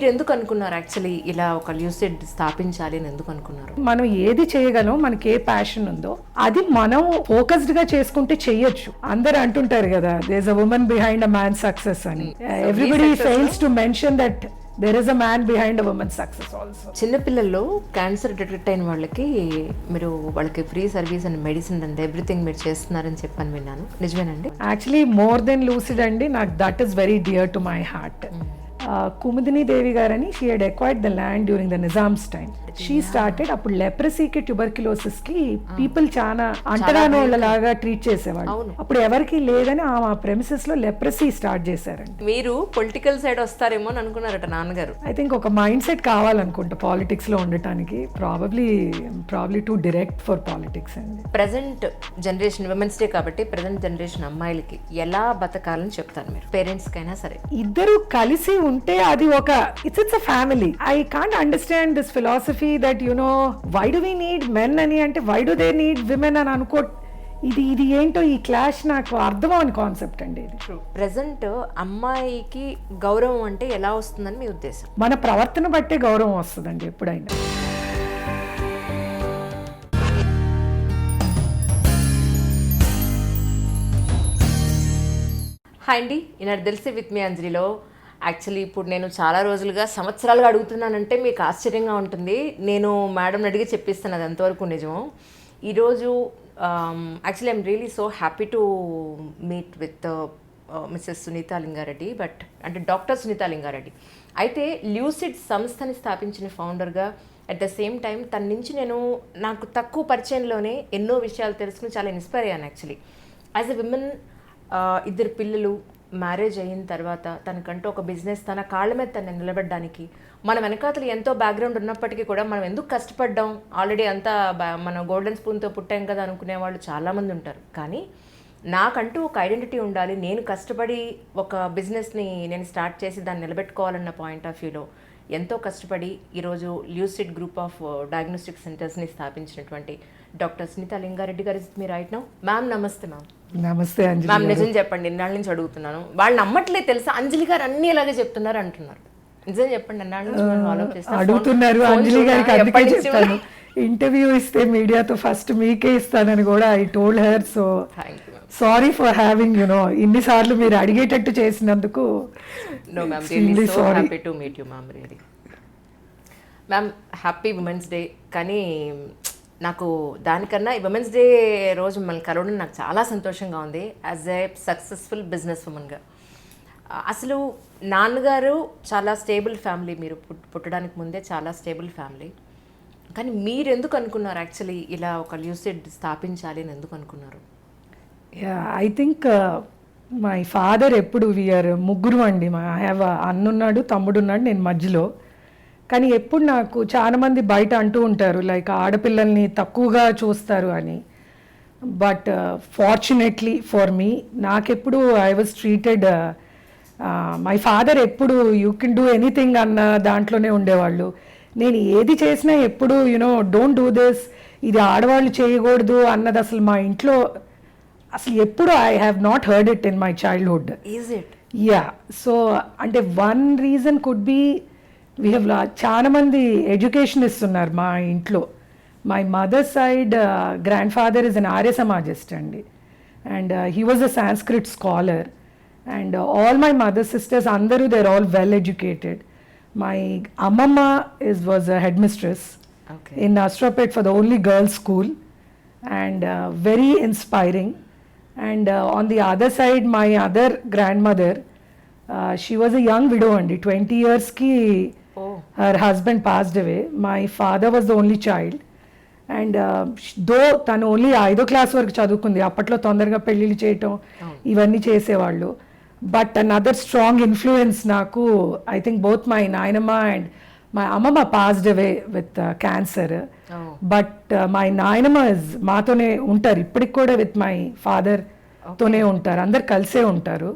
మీరు ఎందుకు అనుకున్నారు యాక్చువల్లీ ఇలా ఒక ల్యూసిడ్ స్థాపించాలి అని ఎందుకు అనుకున్నారు? మనం ఏది చేయగలం, మనకి ఏ ప్యాషన్ ఉందో అది మనం ఫోకస్డ్ గా చేసుకుంటే చెయ్యొచ్చు. అందరు అంటుంటారు కదా, there is a woman behind a man success అని. Everybody fails to mention that there is a man behind a woman's success also. చిన్నపిల్లల్లో క్యాన్సర్ డిటెక్ట్ అయిన వాళ్ళకి మీరు వాళ్ళకి free service and medicine and everything మీరు చేస్తున్నారని చెప్పని విన్నాను, నిజమేనండి? యాక్చువల్లీ మోర్ దెన్ లూసిడ్ అండి, నాకు that is very dear to my heart. Kumudini Devi గారని, she had acquired the land during the Nizam's time. She started, అప్పుడు లెప్రసీకి ట్యూబర్క్యులోసిస్ కి పీపుల్ చాలా అంటరానోళ్ళలాగా ట్రీట్ చేసేవాళ్ళు. అప్పుడు ఎవరికి లేదని ఆ ప్రెమిసెస్ లో లెప్రసీ స్టార్ట్ చేశారండి. మీరు పొలిటికల్ సైడ్ వస్తారేమో అని అనుకున్నారట నాన్నగారు. ఐ థింక్ ఒక మైండ్ సెట్ కావాలనుకుంటా పాలిటిక్స్ లో ఉండటానికి. Probably two direct for politics అండి. ప్రెసెంట్ జనరేషన్ విమెన్స్ డే కాబట్టి ప్రెసెంట్ జనరేషన్ అమ్మాయిలకి ఎలా బతకాలని చెప్తారు మీరు? పేరెంట్స్ కైనా సరే ఇద్దరు కలిసి ఉంటే అది ఒక it's a family. I can't understand this philosophy that why do we need men అని, అంటే why do they need women అని అనుకో. ఇది ఏంటో ఈ క్లాష్ నాకు అర్థం అవని కాన్సెప్ట్ అండి ఇది. ప్రెసెంట్ అమ్మాయికి గౌరవం అంటే ఎలా వస్తుందని మీ ఉద్దేశం? మన ప్రవర్తన బట్టే గౌరవం వస్తుందండి ఎప్పుడైనా. హాయ్ అండి, ఈనాడు DilSe విత్ మీ అంజలిలో యాక్చువల్లీ ఇప్పుడు నేను చాలా రోజులుగా సంవత్సరాలుగా అడుగుతున్నానంటే మీకు ఆశ్చర్యంగా ఉంటుంది. నేను మేడంని అడిగి చెప్పిస్తాను అది ఎంతవరకు నిజమో. ఈరోజు actually I'm really so happy to meet with missus Sunita Lingareddy, but అంటే డాక్టర్ సునీతా లింగారెడ్డి. అయితే ల్యూసిడ్ సంస్థని స్థాపించిన ఫౌండర్గా అట్ ద సేమ్ టైం తన నుంచి నేను నాకు తక్కువ పరిచయంలోనే ఎన్నో విషయాలు తెలుసుకుని చాలా ఇన్స్పైర్ అయ్యాను యాక్చువల్లీ. యాజ్ ఎ విమెన్, ఇద్దరు పిల్లలు, మ్యారేజ్ అయిన తర్వాత తనకంటూ ఒక బిజినెస్, తన కాళ్ళ మీద తను నిలబడడానికి మన వెనకాతలు ఎంతో బ్యాక్గ్రౌండ్ ఉన్నప్పటికీ కూడా మనం ఎందుకు కష్టపడ్డాం, ఆల్రెడీ అంతా మనం గోల్డెన్ స్పూన్తో పుట్టాం కదా అనుకునే వాళ్ళు చాలామంది ఉంటారు. కానీ నాకంటూ ఒక ఐడెంటిటీ ఉండాలి, నేను కష్టపడి ఒక బిజినెస్ని నేను స్టార్ట్ చేసి దాన్ని నిలబెట్టుకోవాలన్న పాయింట్ ఆఫ్ వ్యూలో ఎంతో కష్టపడి ఈరోజు ల్యూసిడ్ గ్రూప్ ఆఫ్ డయాగ్నోస్టిక్ సెంటర్స్ని స్థాపించినటువంటి డాక్టర్ సునీతా లింగారెడ్డి గారు మీ రైట్ నౌ. మ్యామ్ నమస్తే. మ్యామ్ నమస్తే అంజలి. మ్యామ్ నిజం చెప్పండి, ఇన్నాళ్ళ నుంచి అడుగుతున్నాను, వాళ్ళు నమ్మట్లేదు తెలుసా, అంజలి గారు అన్ని ఇలాగే చెప్తున్నారు అంటున్నారు. నిజం చెప్పండి, అన్నాళ్ళ నుంచి ఫాలో చేస్తాను అడుగుతున్నారు. అంజలి గారికి అందుకే చెప్పాను, ఇంటర్వ్యూ ఇస్తే మీడియాతో ఫస్ట్ మీకే ఇస్తానని కూడా I told her. So sorry for having ఇన్నిసార్లు మీరు అడిగేటట్టు చేసినందుకు. No ma'am, really so happy to meet you ma'am. Really ma'am, happy women's day. కానీ నాకు దానికన్నా ఈ ఉమెన్స్ డే రోజు మిమ్మల్ని కలవడం నాకు చాలా సంతోషంగా ఉంది యాజ్ ఏ సక్సెస్ఫుల్ బిజినెస్ ఉమెన్గా. అసలు నాన్నగారు చాలా స్టేబుల్ ఫ్యామిలీ, మీరు పుట్టడానికి ముందే చాలా స్టేబుల్ ఫ్యామిలీ. కానీ మీరు ఎందుకు అనుకున్నారు యాక్చువల్లీ ఇలా ఒక ల్యూసిడ్ స్థాపించాలి అని ఎందుకు అనుకున్నారు? ఐ థింక్ మై ఫాదర్ ఎప్పుడు వీఆర్ ముగ్గురు అండి. ఐ హ్యావ్ అన్నున్నాడు, తమ్ముడు ఉన్నాడు, నేను మధ్యలో. కానీ ఎప్పుడు నాకు చాలామంది బయట అంటూ ఉంటారు లైక్ ఆడపిల్లల్ని తక్కువగా చూస్తారు అని. బట్ ఫార్చునేట్లీ ఫర్ మీ, నాకెప్పుడు I was treated, my father ఎప్పుడు యూ కెన్ డూ ఎనీథింగ్ అన్న దాంట్లోనే ఉండేవాళ్ళు. నేను ఏది చేసినా ఎప్పుడు డోంట్ డూ దిస్, ఇది ఆడవాళ్ళు చేయకూడదు అన్నది అసలు మా ఇంట్లో అసలు ఎప్పుడు I have not heard it in my childhood. Is it? Ya. So అంటే one reason could be we have చాలా మంది ఎడ్యుకేషన్ ఇస్తున్నారు మా ఇంట్లో. My mother side grandfather is an Arya Samajist అండి, and he was a Sanskrit scholar. And all my mother sisters అందరూ they are all well educated. My అమ్మమ్మ was a headmistress in Astrapet for the only girls school, and very inspiring. And on the other side, my other grandmother, she was a young widow only, 20 years ki her husband passed away. My father was the only child, and though tanu only 5th class varaku chadukundi, appatlo tondaraga pellili cheyadam ivanni chesevallu. But another strong influence naku, I think both my nainamma and my ammamma passed away with cancer. But my నాయనమ్మ మాతోనే ఉంటారు ఇప్పటికి కూడా, with my father తోనే ఉంటారు, అందరు కలిసే ఉంటారు.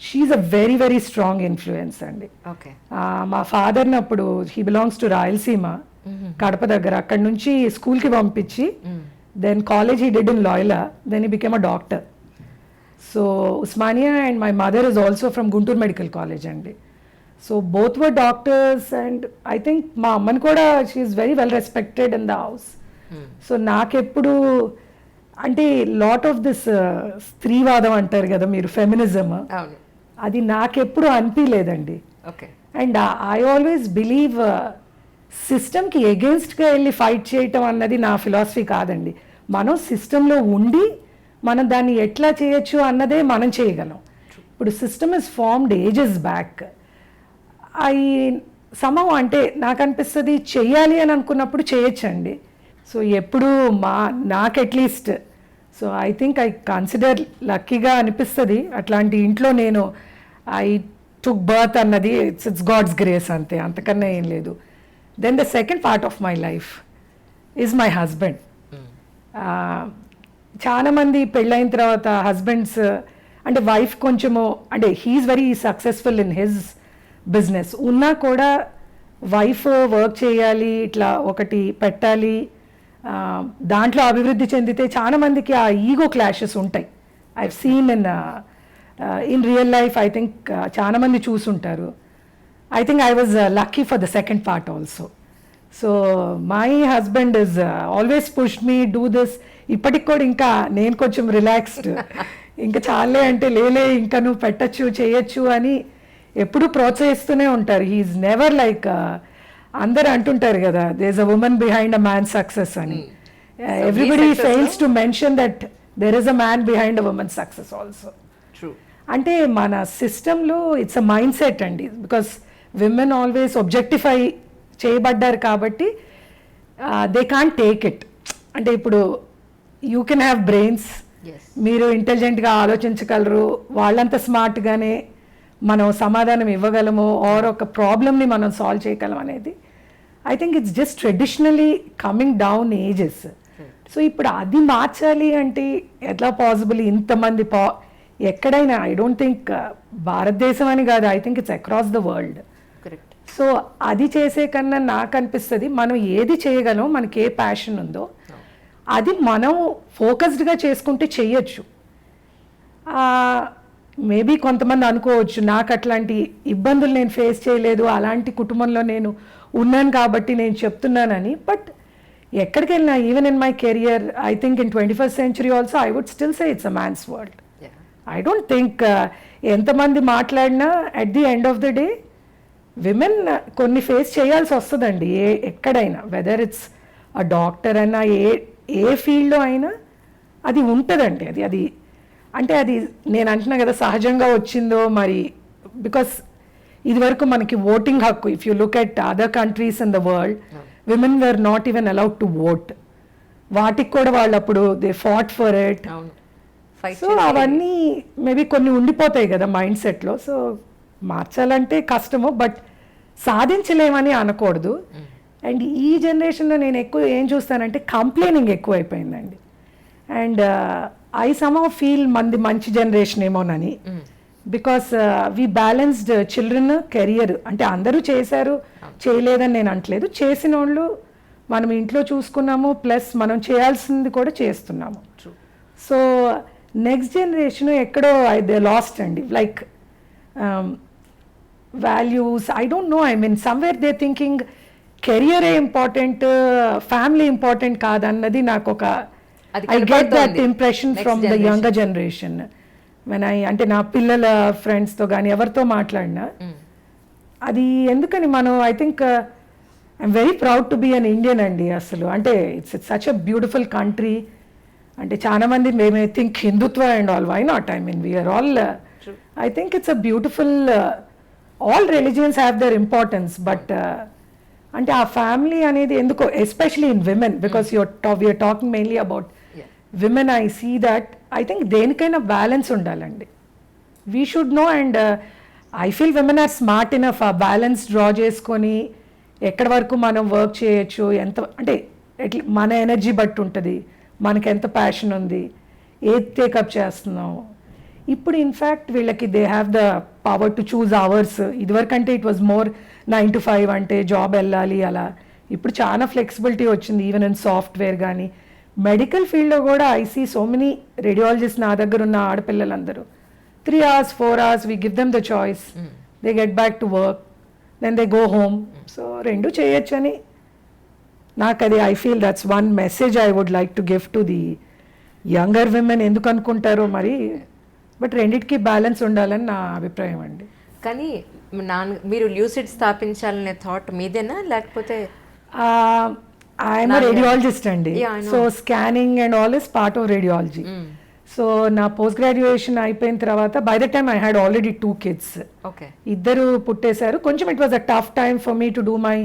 She's a very very strong influence అండి. మా ఫాదర్ని అప్పుడు he belongs to Rayalaseema, Kadapa దగ్గర, అక్కడ నుంచి స్కూల్కి పంపించి then college he did in Loyola, then he became a doctor. So Osmania, and my mother is also from Guntur medical college అండి. So both were doctors and I think మా అమ్మని కూడా she's very well respected in the house. So నాకెప్పుడు అంటే lot of this స్త్రీవాదం అంటారు కదా మీరు, feminism, అది నాకెప్పుడు అనిపించలేదండి. అండ్ ఐ ఆల్వేస్ బిలీవ్ సిస్టమ్కి ఎగెన్స్ట్గా వెళ్ళి ఫైట్ చేయటం అన్నది నా ఫిలాసఫీ కాదండి. మనం సిస్టంలో ఉండి మనం దాన్ని ఎట్లా చేయొచ్చు అన్నదే మనం చేయగలం. ఇప్పుడు system is formed ages back. సమం అంటే నాకు అనిపిస్తుంది చెయ్యాలి అని అనుకున్నప్పుడు చేయొచ్చండి. సో ఎప్పుడు నాకు at least so I think I consider లక్కీగా అనిపిస్తుంది అట్లాంటి ఇంట్లో నేను ఐ టుక్ బర్త్ అన్నది. ఇట్స్ గాడ్స్ గ్రేస్ అంతే, అంతకన్నా ఏం లేదు. Then the second part of my life is my husband. చాలామంది పెళ్ళైన తర్వాత హస్బెండ్స్ అంటే వైఫ్ కొంచెము అంటే he is very successful in his business ఉన్నా కూడా వైఫ్ వర్క్ చేయాలి, ఇట్లా ఒకటి పెట్టాలి, దాంట్లో అభివృద్ధి చెందితే చాలా మందికి ఆ ఈగో క్లాషెస్ ఉంటాయి. I seen in real life. I think చాలా మంది చూసుంటారు. I think I was lucky for the second part also. So my husband is always push me do this. ఇప్పటికి కూడా ఇంకా నేను కొంచెం రిలాక్స్డ్, ఇంకా చాలే అంటే లేలే ఇంకా నువ్వు పెట్టచ్చు చేయొచ్చు అని ఎప్పుడు ప్రోత్సహిస్తూనే ఉంటారు. హీఈస్ నెవర్ లైక్ అందరు అంటుంటారు కదా there is a woman behind a man success అని. Everybody fails to mention that there is a man behind a woman success also. అంటే మన సిస్టంలో ఇట్స్ అ మైండ్ సెట్ అండి. బికాస్ విమెన్ ఆల్వేస్ ఒబ్జెక్టిఫై చేయబడ్డారు కాబట్టి దే కాంట్ టేక్ ఇట్. అంటే ఇప్పుడు you can have brains, మీరు ఇంటెలిజెంట్గా ఆలోచించగలరు, వాళ్ళంత స్మార్ట్గానే మనం సమాధానం ఇవ్వగలము ఆర్ ఒక ప్రాబ్లమ్ని మనం సాల్వ్ చేయగలం అనేది I think it's just traditionally coming down ages. So ఇప్పుడు అది మార్చాలి అంటే ఎట్లా పాసిబుల్? ఇంతమంది ఎక్కడైనా ఐ డోంట్ థింక్ భారతదేశం అని కాదు, I think it's across the world. So అది చేసే కన్నా నాకు అనిపిస్తుంది మనం ఏది చేయగలం, మనకి ఏ ప్యాషన్ ఉందో అది మనం ఫోకస్డ్గా చేసుకుంటే చెయ్యొచ్చు. మేబీ కొంతమంది అనుకోవచ్చు నాకు అట్లాంటి ఇబ్బందులు నేను ఫేస్ చేయలేదు, అలాంటి కుటుంబంలో నేను ఉన్నాను కాబట్టి నేను చెప్తున్నానని. బట్ ఎక్కడికి వెళ్ళినా even in my career I think in 21st century also I would still say it's a man's world. I don't think ఎంతమంది మాట్లాడినా at the end of the day women కొన్ని ఫేస్ చేయాల్సి వస్తుందండి ఎక్కడైనా, వెదర్ ఇట్స్ అ డాక్టర్ అయినా ఏ ఫీల్డ్లో అయినా అది ఉంటుందండి. అది అంటే అది నేను అంటున్నా కదా సహజంగా వచ్చిందో మరి. బికాస్ ఇదివరకు మనకి ఓటింగ్ హక్కు, if you look at other countries in the world women were not even allowed to vote. వాటికి కూడా వాళ్ళు అప్పుడు they fought for it. So అవన్నీ మేబీ కొన్ని ఉండిపోతాయి కదా మైండ్ సెట్లో. సో మార్చాలంటే కష్టము, బట్ సాధించలేమని అనకూడదు. అండ్ ఈ జనరేషన్లో నేను ఎక్కువ ఏం చూస్తానంటే కంప్లైనింగ్ ఎక్కువ అయిపోయిందండి. అండ్ ఐ సమ్హౌ ఫీల్ మంది మంచి జనరేషన్ ఏమోనని. Because we balanced children career. అంటే అందరూ చేశారు చేయలేదని నేను అంటలేదు, చేసిన వాళ్ళు మనం ఇంట్లో చూసుకున్నాము ప్లస్ మనం చేయాల్సింది కూడా చేస్తున్నాము. సో నెక్స్ట్ జనరేషన్ ఎక్కడో దే లాస్ట్ అండి. Like values I don't know, I mean somewhere they thinking కెరియరే ఇంపార్టెంట్, ఫ్యామిలీ ఇంపార్టెంట్ కాదన్నది నాకు ఒక I get that impression from the younger generation. అంటే నా పిల్లల ఫ్రెండ్స్తో కానీ ఎవరితో మాట్లాడినా అది ఎందుకని మనం I think I'm very proud to be an Indian అండి. అసలు అంటే it's such a beautiful country. అంటే చాలా మంది మేమే think Hindutva and all, why not? I mean we are all I think it's a beautiful, all religions have their importance. But అంటే ఆ family అనేది ఎందుకో especially in women, because we are talking mainly about women, I see that I think దేనికైనా balance ఉండాలండి. We should know. And I feel women are smart enough ఆ balance draw చేసుకొని ఎక్కడి వరకు మనం వర్క్ చేయొచ్చు, ఎంత అంటే మన ఎనర్జీ బట్టి ఉంటుంది, మనకి ఎంత ప్యాషన్ ఉంది, ఏది టేకప్ చేస్తున్నాం. ఇప్పుడు ఇన్ఫ్యాక్ట్ వీళ్ళకి they have the power to choose hours. ఇదివరకంటే ఇట్ వాజ్ మోర్ 9 to 5 అంటే జాబ్ వెళ్ళాలి అలా. ఇప్పుడు చాలా ఫ్లెక్సిబిలిటీ వచ్చింది ఈవెన్ ఇన్ సాఫ్ట్వేర్ కానీ. మెడికల్ ఫీల్డ్లో కూడా I see so many radiologist నా దగ్గర ఉన్న ఆడపిల్లలందరూ 3 hours 4 hours we give them the choice, they get back to work. Then they go home. So రెండు చేయొచ్చు అని నాకు అది I feel that's one message I would like to give to the younger women. ఎందుకు అనుకుంటారో మరి, but రెండిటికి balance ఉండాలని నా అభిప్రాయం అండి. కానీ మీరు ల్యూసిడ్ స్థాపించాలనే థాట్ మీదేనా లేకపోతే? ఐఎమ్ రేడియాలజిస్ట్ అండి. So scanning and all is part of radiology. So నా పోస్ట్ గ్రాడ్యుయేషన్ అయిపోయిన తర్వాత by the time I had already 2 kids. ఇద్దరు పుట్టేశారు. కొంచెం it was a tough time for me to do my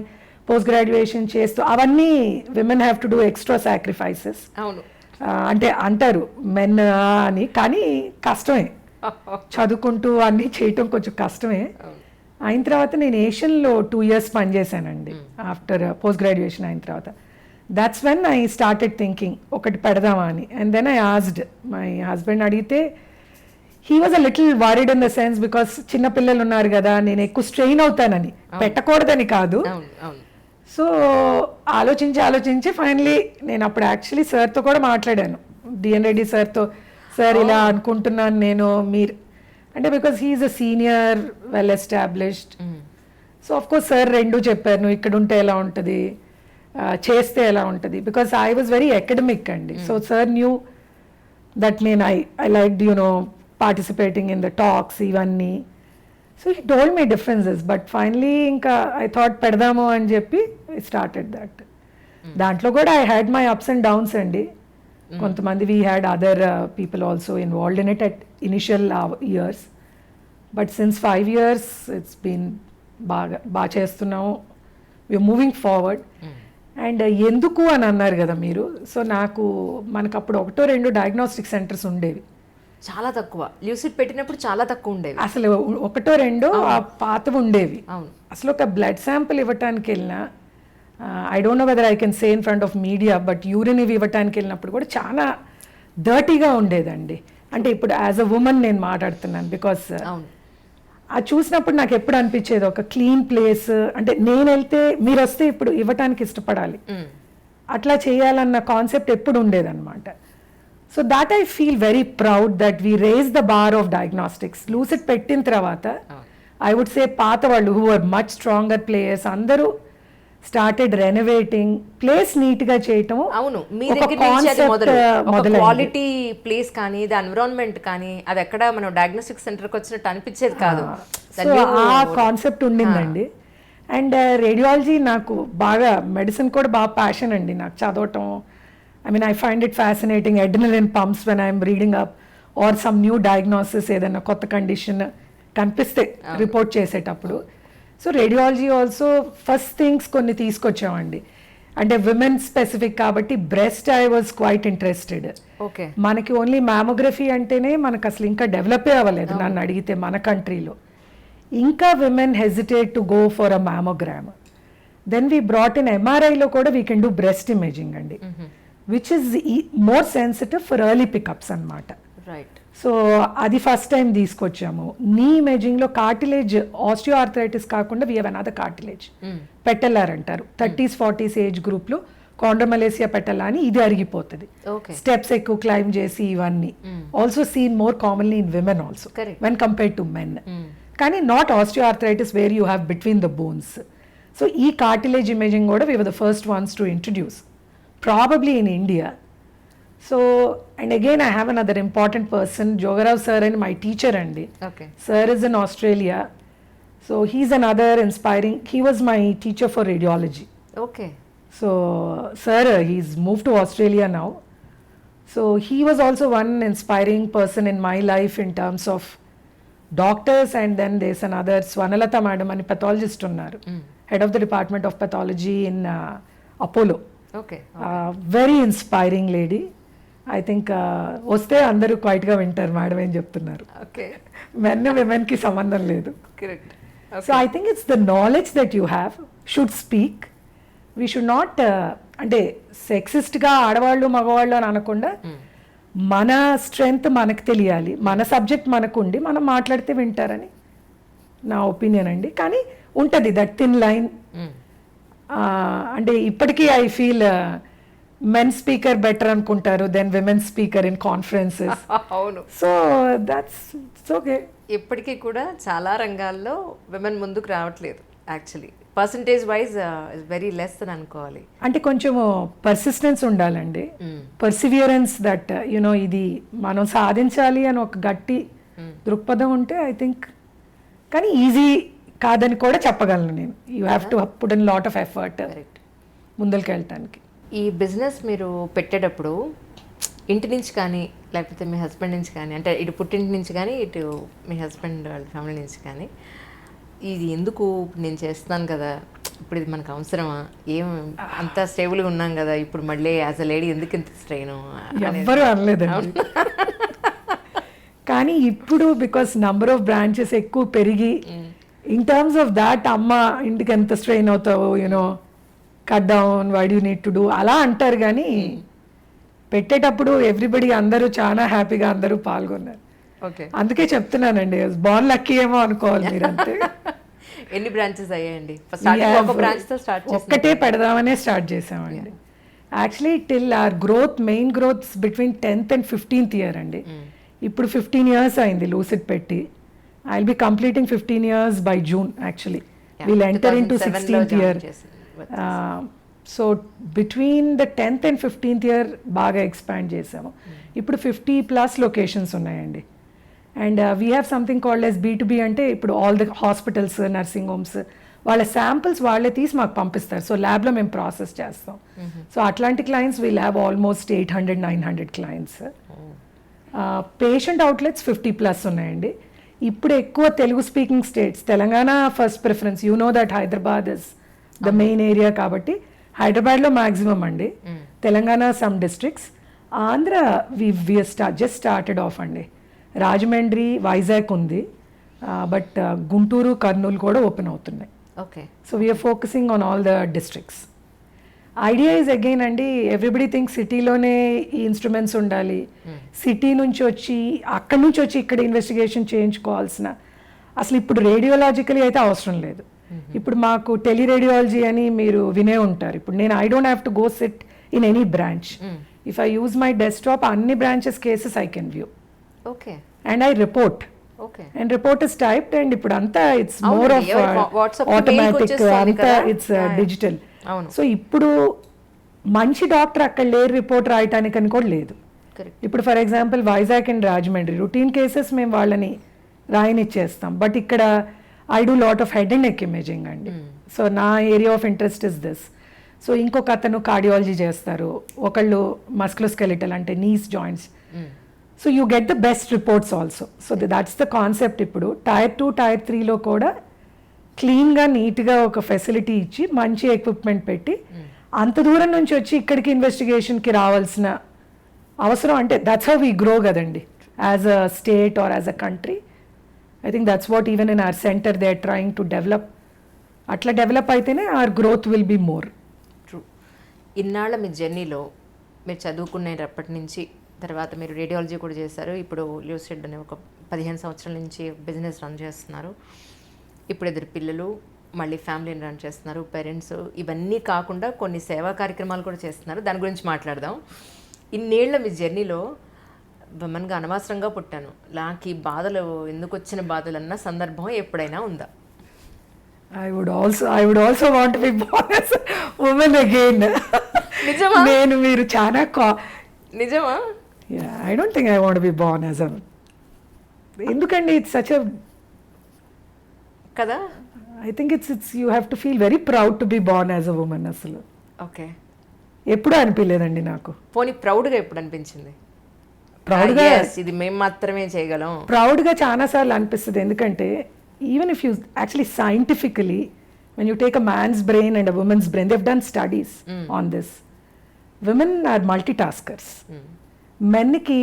post graduation చేస్తూ. అవన్నీ women have to do extra sacrifices. అంటే అంటారు men అని, కానీ కష్టమే. చదువుకుంటూ అన్నీ చేయటం కొంచెం కష్టమే. అయిన తర్వాత నేను ఏషియన్లో 2 years పనిచేశానండి ఆఫ్టర్ పోస్ట్ గ్రాడ్యుయేషన్ అయిన తర్వాత. That's when I started thinking ఒకటి పెడదామా అని. And then I asked my husband, అడిగితే he was a little worried in the sense because చిన్నపిల్లలు ఉన్నారు కదా, నేను ఎక్కువ స్ట్రెయిన్ అవుతానని, పెట్టకూడదని కాదు. సో ఆలోచించి ఫైనలీ నేను అప్పుడు యాక్చువల్లీ సార్తో కూడా మాట్లాడాను, డిఎన్ రెడ్డి సార్తో. సార్ ఇలా అనుకుంటున్నాను నేను, మీరు అంటే because he is a senior well established. So of course sir రెండు చెప్పారు, నువ్వు ఇక్కడ ఉంటే ఎలా ఉంటుంది, చేస్తే ఎలా ఉంటుంది. Because I was very academic అండి. సో సార్ న్యూ దట్ నేను I like participating in the talks ఇవన్నీ. So he told me differences. But finally ఇంకా ఐ థాట్ పెడదాము అని చెప్పి ఐ స్టార్టెడ్ దట్. దాంట్లో కూడా I had my ups and downs అండి. కొంతమంది we had other people also involved in it at initial years. But since 5 years it's been బాగా చేస్తున్నాము. We are moving forward. అండ్ ఎందుకు అని అన్నారు కదా మీరు. సో మనకు అప్పుడు 1-2 డయాగ్నోస్టిక్ సెంటర్స్ ఉండేవి, చాలా తక్కువ. ల్యూసిడ్ పెట్టినప్పుడు చాలా తక్కువ ఉండేవి. అసలు 1-2 పాతవి ఉండేవి. అసలు ఒక బ్లడ్ శాంపుల్ ఇవ్వటానికి వెళ్ళినా, I don't know whether I can say in front of media, but urine ఇవి ఇవ్వటానికి వెళ్ళినప్పుడు కూడా చాలా డర్టీగా ఉండేదండి. అంటే ఇప్పుడు యాజ్ అ ఉమెన్ నేను మాట్లాడుతున్నాను. బికాస్ అది చూసినప్పుడు నాకు ఎప్పుడు అనిపించేది ఒక క్లీన్ ప్లేస్, అంటే నేను వెళ్తే మీరు వస్తే ఇప్పుడు ఇవ్వటానికి ఇష్టపడాలి, అట్లా చేయాలన్న కాన్సెప్ట్ ఎప్పుడు ఉండేదన్నమాట. So that I feel very proud that we raise the bar of diagnostics. Lucid పెట్టిన తర్వాత ఐ వుడ్ సే పాత వాళ్ళు who are much stronger players అందరూ స్టార్టెడ్ రెనోవేటింగ్ ప్లేస్ నీట్ గా చేయటం. అవును, మీ దగ్గర నుంచి అది మొదలు. క్వాలిటీ ప్లేస్ కానీ ది ఎన్విరాన్మెంట్ కానీ అది ఎక్కడ మనం డయాగ్నోస్టిక్ సెంటర్కి వచ్చినట్టు అనిపించేది కాదు. ఆ కాన్సెప్ట్ ఉండిందండి. అండ్ రేడియాలజీ నాకు బాగా, మెడిసిన్ కూడా బాగా ప్యాషన్ అండి నాకు చదవటం. I mean, I find it fascinating. Adrenaline pumps when I'm reading up or some new diagnosis, ఏదైనా కొత్త కండిషన్ కనిపిస్తే రిపోర్ట్ చేసేటప్పుడు. So radiology also first things కొన్ని తీసుకొచ్చామండి. అంటే విమెన్ స్పెసిఫిక్ కాబట్టి breast I was quite interested. మనకి ఓన్లీ మ్యామోగ్రఫీ అంటేనే మనకు అసలు ఇంకా డెవలపే అవ్వలేదు నన్ను అడిగితే మన కంట్రీలో. ఇంకా women hesitate to go for a mammogram. Then we brought in ఎంఆర్ఐలో కూడా we can do breast imaging అండి, which is more sensitive for early pickups అన్నమాట. సో అది ఫస్ట్ టైం తీసుకొచ్చాము. నీ ఇమేజింగ్లో కార్టిలేజ్ ఆస్టియోఆర్థరైటిస్ కాకుండా we have another cartilage, patellar అంటారు. 30s 40s age గ్రూప్లో కాండ్రోమలేసియా పెటెల్లా అని, ఇది అరిగిపోతుంది స్టెప్స్ ఎక్కువ క్లైమ్ చేసి ఇవన్నీ. Also seen more commonly in women also when compared to men. కానీ not osteoarthritis where you have between the bones. So ఈ కార్టిలేజ్ ఇమేజింగ్ కూడా we were the first ones to introduce, probably in India. So, and again I have another important person, Jogarao sir and my teacher andi. Sir is in Australia. So he's another inspiring, he was my teacher for radiology. So sir, he's moved to Australia now. So he was also one inspiring person in my life in terms of doctors. And then there's another Swanalata madam ani pathologist unnaru, head of the department of pathology in Apollo. Very inspiring lady. I think వస్తే అందరూ క్వైట్గా వింటారు madam ఏం చెప్తున్నారు. Men విమెన్కి సంబంధం లేదు. So I think it's the knowledge that you have should speak. We should not అంటే సెక్సిస్ట్గా ఆడవాళ్ళు మగవాళ్ళు అని అనకుండా మన స్ట్రెంగ్త్ మనకు తెలియాలి, మన సబ్జెక్ట్ మనకు ఉండి మనం మాట్లాడితే వింటారని నా ఒపీనియన్ అండి. కానీ ఉంటుంది దట్ థిన్ లైన్. అంటే ఇప్పటికీ I feel men speaker better అనుకుంటారు then women speaker in conferences. అవును. So that's okay. ఇప్పటికీ కూడా చాలా రంగాల్లో విమెన్ ముందుకు రావట్లేదు. Actually percentage wise very less అని అనుకోవాలి. అంటే కొంచెం పర్సిస్టెన్స్ ఉండాలండి, పర్సివియరెన్స్ దట్ యునో ఇది మనం సాధించాలి అని ఒక గట్టి దృక్పథం ఉంటే ఐ థింక్. కానీ ఈజీ కాదని కూడా చెప్పగలను నేను. You have to put in lot of effort ముందరికి వెళ్ళటానికి. ఈ బిజినెస్ మీరు పెట్టేటప్పుడు ఇంటి నుంచి కానీ లేకపోతే మీ హస్బెండ్ నుంచి కానీ, అంటే ఇటు పుట్టింటి నుంచి కానీ ఇటు మీ హస్బెండ్ వాళ్ళ ఫ్యామిలీ నుంచి కానీ, ఇది ఎందుకు నేను చేస్తున్నాను కదా, ఇప్పుడు ఇది మనకు అవసరమా, ఏం అంతా స్టేబుల్గా ఉన్నాం కదా, ఇప్పుడు మళ్ళీ యాజ్ అ లేడీ ఎందుకు ఇంత స్ట్రెయిన్? ఎవ్వరూ అనలేదండి. కానీ ఇప్పుడు బికాస్ నంబర్ ఆఫ్ బ్రాంచెస్ ఎక్కువ పెరిగి ఇన్ టర్మ్స్ ఆఫ్ దాట్ అమ్మ ఇంటికి ఎంత స్ట్రెయిన్ అవుతావో, you know cut down, why do need to do అలా అంటారు. కానీ పెట్టేటప్పుడు ఎవ్రీబడి అందరూ చాలా హ్యాపీగా అందరూ పాల్గొన్నారు. ఓకే, అందుకే చెప్తున్నానండి, బాన్ లక్కీ ఏమో అనుకోవాలి మీరు అంతే. ఎన్ని బ్రాంచెస్ అయ్యాయండి? ఒక్కటే పెడదామనే స్టార్ట్ చేసామండి. Actually till our growth, main growth between 10th and 15th year అండి. ఇప్పుడు 15 years అయింది లూసిడ్ పెట్టి. I will be completing 15 years by June actually. We'll enter into 16th year. So between the 10th and 15th year బాగా expand చేసాము. ఇప్పుడు 50+ locations ఉన్నాయండి. And we have something called as B2B, అంటే ఇప్పుడు all the hospitals, nursing homes వాళ్ళ samples వాళ్ళే తీసి మాకు పంపిస్తారు. సో ల్యాబ్లో మేము ప్రాసెస్ చేస్తాం. సో అట్లాంటి clients we'll have almost 800-900 clients. Patient outlets 50+ ఉన్నాయండి. ఇప్పుడు ఎక్కువ Telugu speaking states, Telangana first preference, you know that Hyderabad is the main area కాబట్టి హైదరాబాద్లో మ్యాక్సిమం అండి. Telangana some districts, Andhra just started off అండి. రాజమండ్రి, వైజాగ్ ఉంది, బట్ గుంటూరు, కర్నూలు కూడా ఓపెన్ అవుతున్నాయి. Okay, so we are focusing on all the districts. Idea is again అండి, ఎవ్రీబడి థింక్ సిటీలోనే ఈ ఇన్స్ట్రుమెంట్స్ ఉండాలి, సిటీ నుంచి వచ్చి అక్కడి నుంచి వచ్చి ఇక్కడ ఇన్వెస్టిగేషన్ చేయించుకోవాల్సిన, అసలు ఇప్పుడు రేడియోలాజికలీ అయితే అవసరం లేదు. ఇప్పుడు మాకు టెలిరేడియాలజీ అని మీరు వినే ఉంటారు. ఇప్పుడు నేను I don't have to go sit in any branch. If I use my desktop, అన్ని branches cases I can view. Okay, and I report. And report is typed, and ఇప్పుడు అంతా ఇట్స్ మోర్ ఆఫ్ ఆటోమేటిక్, అంతా it's digital. So ఇప్పుడు మంచి doctor అక్కడ లేరు report రాయటానికి అని కూడా లేదు. ఇప్పుడు for example Vizag and Rajahmundry routine cases మేము వాళ్ళని రాయనిచ్చేస్తాం, బట్ ఇక్కడ I do lot of head and neck imaging అండి. సో నా area of interest is this. So ఇంకొక అతను కార్డియాలజీ చేస్తారు, ఒకళ్ళు మస్కులోస్కెలిటల్ అంటే knees joints. So you get the best reports also. So that's the concept. ఇప్పుడు Tier 2, Tier 3లో కూడా క్లీన్గా, నీట్గా ఒక ఫెసిలిటీ ఇచ్చి మంచి ఎక్విప్మెంట్ పెట్టి అంత దూరం నుంచి వచ్చి ఇక్కడికి ఇన్వెస్టిగేషన్కి రావాల్సిన అవసరం, అంటే దట్స్ హౌ వీ గ్రో కదండి as a state or as a country. I think that's what even in our center they are trying to develop. అట్లా డెవలప్ అయితేనే our growth will be more. True. ఇన్నాళ్ళ మీ జర్నీలో మీరు చదువుకునేటప్పటి నుంచి తర్వాత మీరు radiology కూడా చేశారు, ఇప్పుడు లూసిడ్ అనే ఒక 15 సంవత్సరాల నుంచి బిజినెస్ రన్ చేస్తున్నారు, ఇప్పుడు 2 పిల్లలు, మళ్ళీ ఫ్యామిలీని రన్ చేస్తున్నారు, పేరెంట్స్, ఇవన్నీ కాకుండా కొన్ని సేవా కార్యక్రమాలు కూడా చేస్తున్నారు. దాని గురించి మాట్లాడదాం. ఇన్నేళ్ల మీ జర్నీలో విమెన్గా అనవసరంగా పుట్టాను, నాకు ఈ బాధలు ఎందుకు వచ్చిన బాధలు అన్న సందర్భం ఎప్పుడైనా ఉందా? I would also want to be born as a woman again. నిజమా? నేను మీరు చాలా నిజమా? Yeah, I don't think I want to be born as a, ఎందుకండి it's such a, కదా, I think it's you have to feel very proud to be born as a woman. అసలు okay, ఎప్పుడు అనిపించలేదండి నాకు. పోనీ ప్రౌడ్గా ఎప్పుడు అనిపించింది? ప్రౌడ్గా ఇది మేము మాత్రమే చేయగలం, ప్రౌడ్గా చాలాసార్లు అనిపిస్తుంది. ఎందుకంటే even if you actually scientifically when you take a man's brain and a woman's brain, they've done studies on this. Women are multitaskers. మెన్కి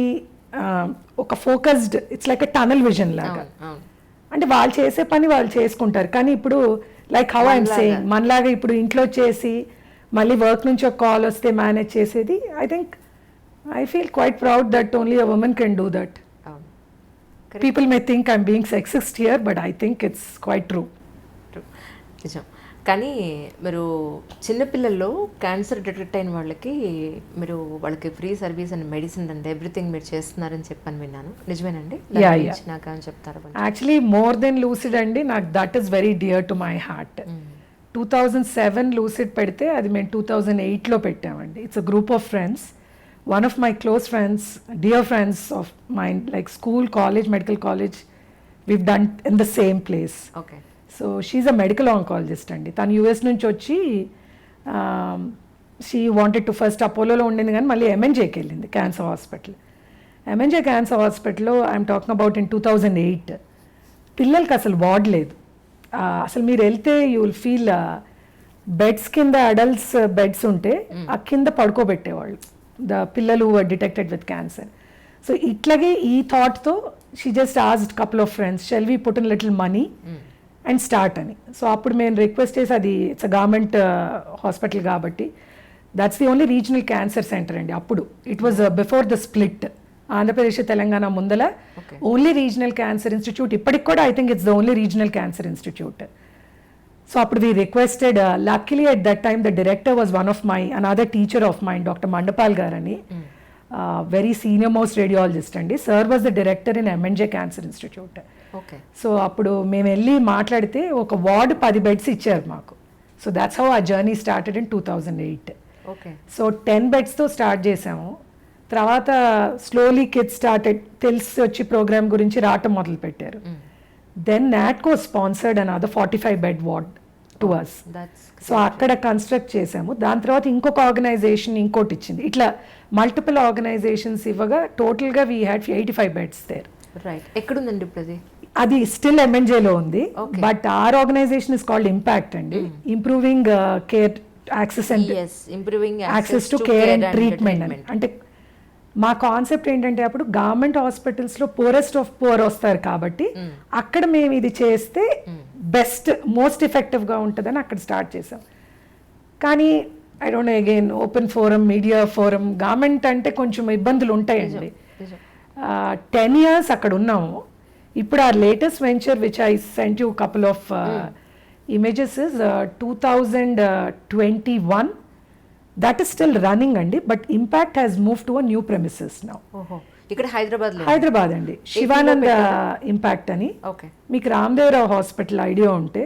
ఒక focused, it's like a tunnel vision లాగా, అంటే వాళ్ళు చేసే పని వాళ్ళు చేసుకుంటారు. కానీ ఇప్పుడు లైక్ హౌ ఐఎమ్ సేయింగ్, మనలాగా ఇప్పుడు ఇంట్లో చేసి మళ్ళీ వర్క్ నుంచి ఒక కాల్ వస్తే మేనేజ్ చేసేది, I think I feel quite proud that only a woman can do that. People may think I'm being sexist here, but I think it's quite true. నిజం. కానీ మీరు చిన్నపిల్లల్లో క్యాన్సర్ డిటెక్ట్ అయిన వాళ్ళకి మీరు వాళ్ళకి free service and medicine and everything మీరు చేస్తున్నారని చెప్పని విన్నాను, నిజమేనండి? నాకు అని చెప్తారు. యాక్చువల్లీ మోర్ దెన్ లూసిడ్ అండి, నాకు that is very dear to my heart. 2007 lucid పెడితే అది మేము 2008లో పెట్టామండి. It's a group of friends. One of my close friends, dear friends of mind, like school, college, medical college, we've done in the same place. Okay. So she's a medical oncologist అండి. తను US నుంచి వచ్చి she wanted to first అపోలోలో ఉండింది కానీ మళ్ళీ ఎంఎన్జేకి వెళ్ళింది, క్యాన్సర్ హాస్పిటల్. ఎంఎన్జే క్యాన్సర్ హాస్పిటల్లో ఐఎమ్ టాకింగ్ అబౌట్ ఇన్ 2008 పిల్లలకి అసలు వార్డ్ లేదు. అసలు మీరు వెళ్తే యూ విల్ ఫీల్ బెడ్స్ కింద అడల్ట్స్ బెడ్స్ ఉంటే ఆ కింద పడుకోబెట్టేవాళ్ళు ద పిల్లలు డిటెక్టెడ్ విత్ క్యాన్సర్. సో ఇట్లాగే ఈ థాట్తో she just asked couple of friends, shall we put in little money and start అని. సో అప్పుడు మేము రిక్వెస్ట్ చేసి, అది ఇట్స్ గవర్నమెంట్ హాస్పిటల్ కాబట్టి that's the only regional cancer centre అండి. అప్పుడు it was before the split, Andhra Pradesh Telangana ముందల ఓన్లీ రీజనల్ క్యాన్సర్ ఇన్స్టిట్యూట్. ఇప్పటికి కూడా I think it's the only regional cancer institute. So అప్పుడు we requested, luckily at that time the director was one of my another teacher of mind, doctor Mandapal గారని, very senior most radiologist అండి. Sir was the director in MNJ cancer institute. So అప్పుడు మేము వెళ్ళి మాట్లాడితే ఒక ward 10 beds ఇచ్చారు మాకు. So that's how ఆ జర్నీ స్టార్టెడ్ ఇన్ 2008. సో 10 బెడ్స్తో స్టార్ట్ చేసాము. తర్వాత స్లోలీ కిడ్స్ స్టార్టెడ్, తెలిసి వచ్చి ప్రోగ్రామ్ గురించి రావటం మొదలు పెట్టారు. Then Natco sponsored another 45 bed ward to us. So అక్కడ కన్స్ట్రక్ట్ చేసాము. దాని తర్వాత ఇంకొక ఆర్గనైజేషన్ ఇంకోటి ఇచ్చింది. ఇట్లా మల్టిపుల్ ఆర్గనైజేషన్స్ ఇవ్వగా టోటల్గా we had 85 beds there. Right. ఎక్కడుందండి ఇప్పుడు అది స్టిల్ ఎంఎన్జేలో ఉంది, but our organisation is called Impact అండి, improving care access and improving access to care and treatment అని. అంటే మా కాన్సెప్ట్ ఏంటంటే అప్పుడు గవర్నమెంట్ హాస్పిటల్స్లో పూరెస్ట్ ఆఫ్ పూర్ వస్తారు కాబట్టి అక్కడ మేము ఇది చేస్తే బెస్ట్ మోస్ట్ ఎఫెక్టివ్గా ఉంటుందని అక్కడ స్టార్ట్ చేసాం. కానీ I don't no, again open forum, media forum, government అంటే కొంచెం ఇబ్బందులు ఉంటాయండి. 10 years అక్కడ ఉన్నాము. ఇప్పుడు ఆ latest venture which I sent you couple of images is 2021. That is still running అండి, but Impact has move to a new premises now. ఇక్కడ హైదరాబాద్ అండి, శివానంద ఇంపాక్ట్ అని. మీకు రామదేవరావు హాస్పిటల్ ఐడియా ఉంటే,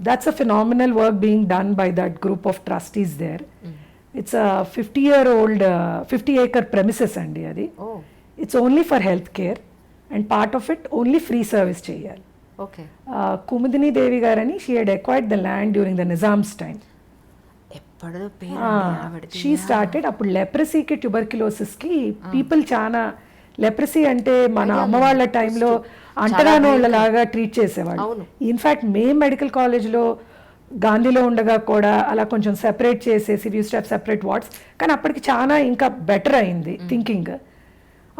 that's a phenomenal work being done by that group of trustees there. It's a 50 acre premises అండి అది. It's only for health care and part of it only free service చేయాలి. కుముదిని దేవి గారని, she had acquired the land during the Nizam's time. She started. అప్పుడు లెప్రసీకి, ట్యూబర్క్యులోసిస్కి people చాలా, leprosy అంటే మన అమ్మ వాళ్ళ టైంలో అంటరాని వాళ్ళలాగా ట్రీట్ చేసేవాళ్ళు. ఇన్ఫ్యాక్ట్ మేము మెడికల్ కాలేజ్లో గాంధీలో ఉండగా కూడా అలా కొంచెం సెపరేట్ చేసేసి you to have separate wards. కానీ అప్పటికి చాలా ఇంకా బెటర్ అయింది థింకింగ్.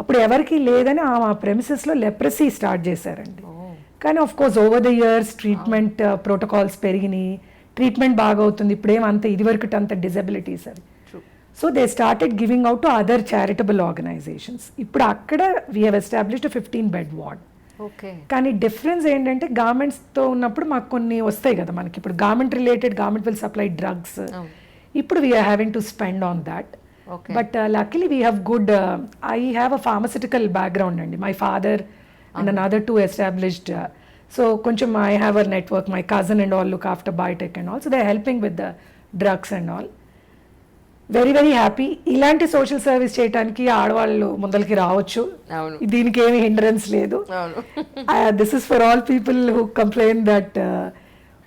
అప్పుడు ఎవరికి లేదని ఆ ప్రెమిసెస్లో లెప్రసీ స్టార్ట్ చేశారండి. కానీ of course over the years treatment protocols పెరిగినాయి, ట్రీట్మెంట్ బాగా అవుతుంది. ఇప్పుడేమంత ఇదివరకు అంత డిజబిలిటీస్ అవి. So they started giving out to other charitable organisations. ఇప్పుడు అక్కడ we have established 15 bed ward. కానీ డిఫరెన్స్ ఏంటంటే గవర్నమెంట్స్తో ఉన్నప్పుడు మాకు కొన్ని వస్తాయి కదా మనకి. ఇప్పుడు government related, government will supply drugs. ఇప్పుడు we are having to spend on that. But luckily we have good, I have a pharmaceutical background అండి. My father and another 2 established. So కొంచెం I have a network, my cousin and all look after biotech and all. So they're helping with the drugs and all. Very very happy. ఇలాంటి social service చేయడానికి ఆడవాళ్ళు ముందరికి రావచ్చు, దీనికి ఏమి hindrance లేదు. This is for all people who complain that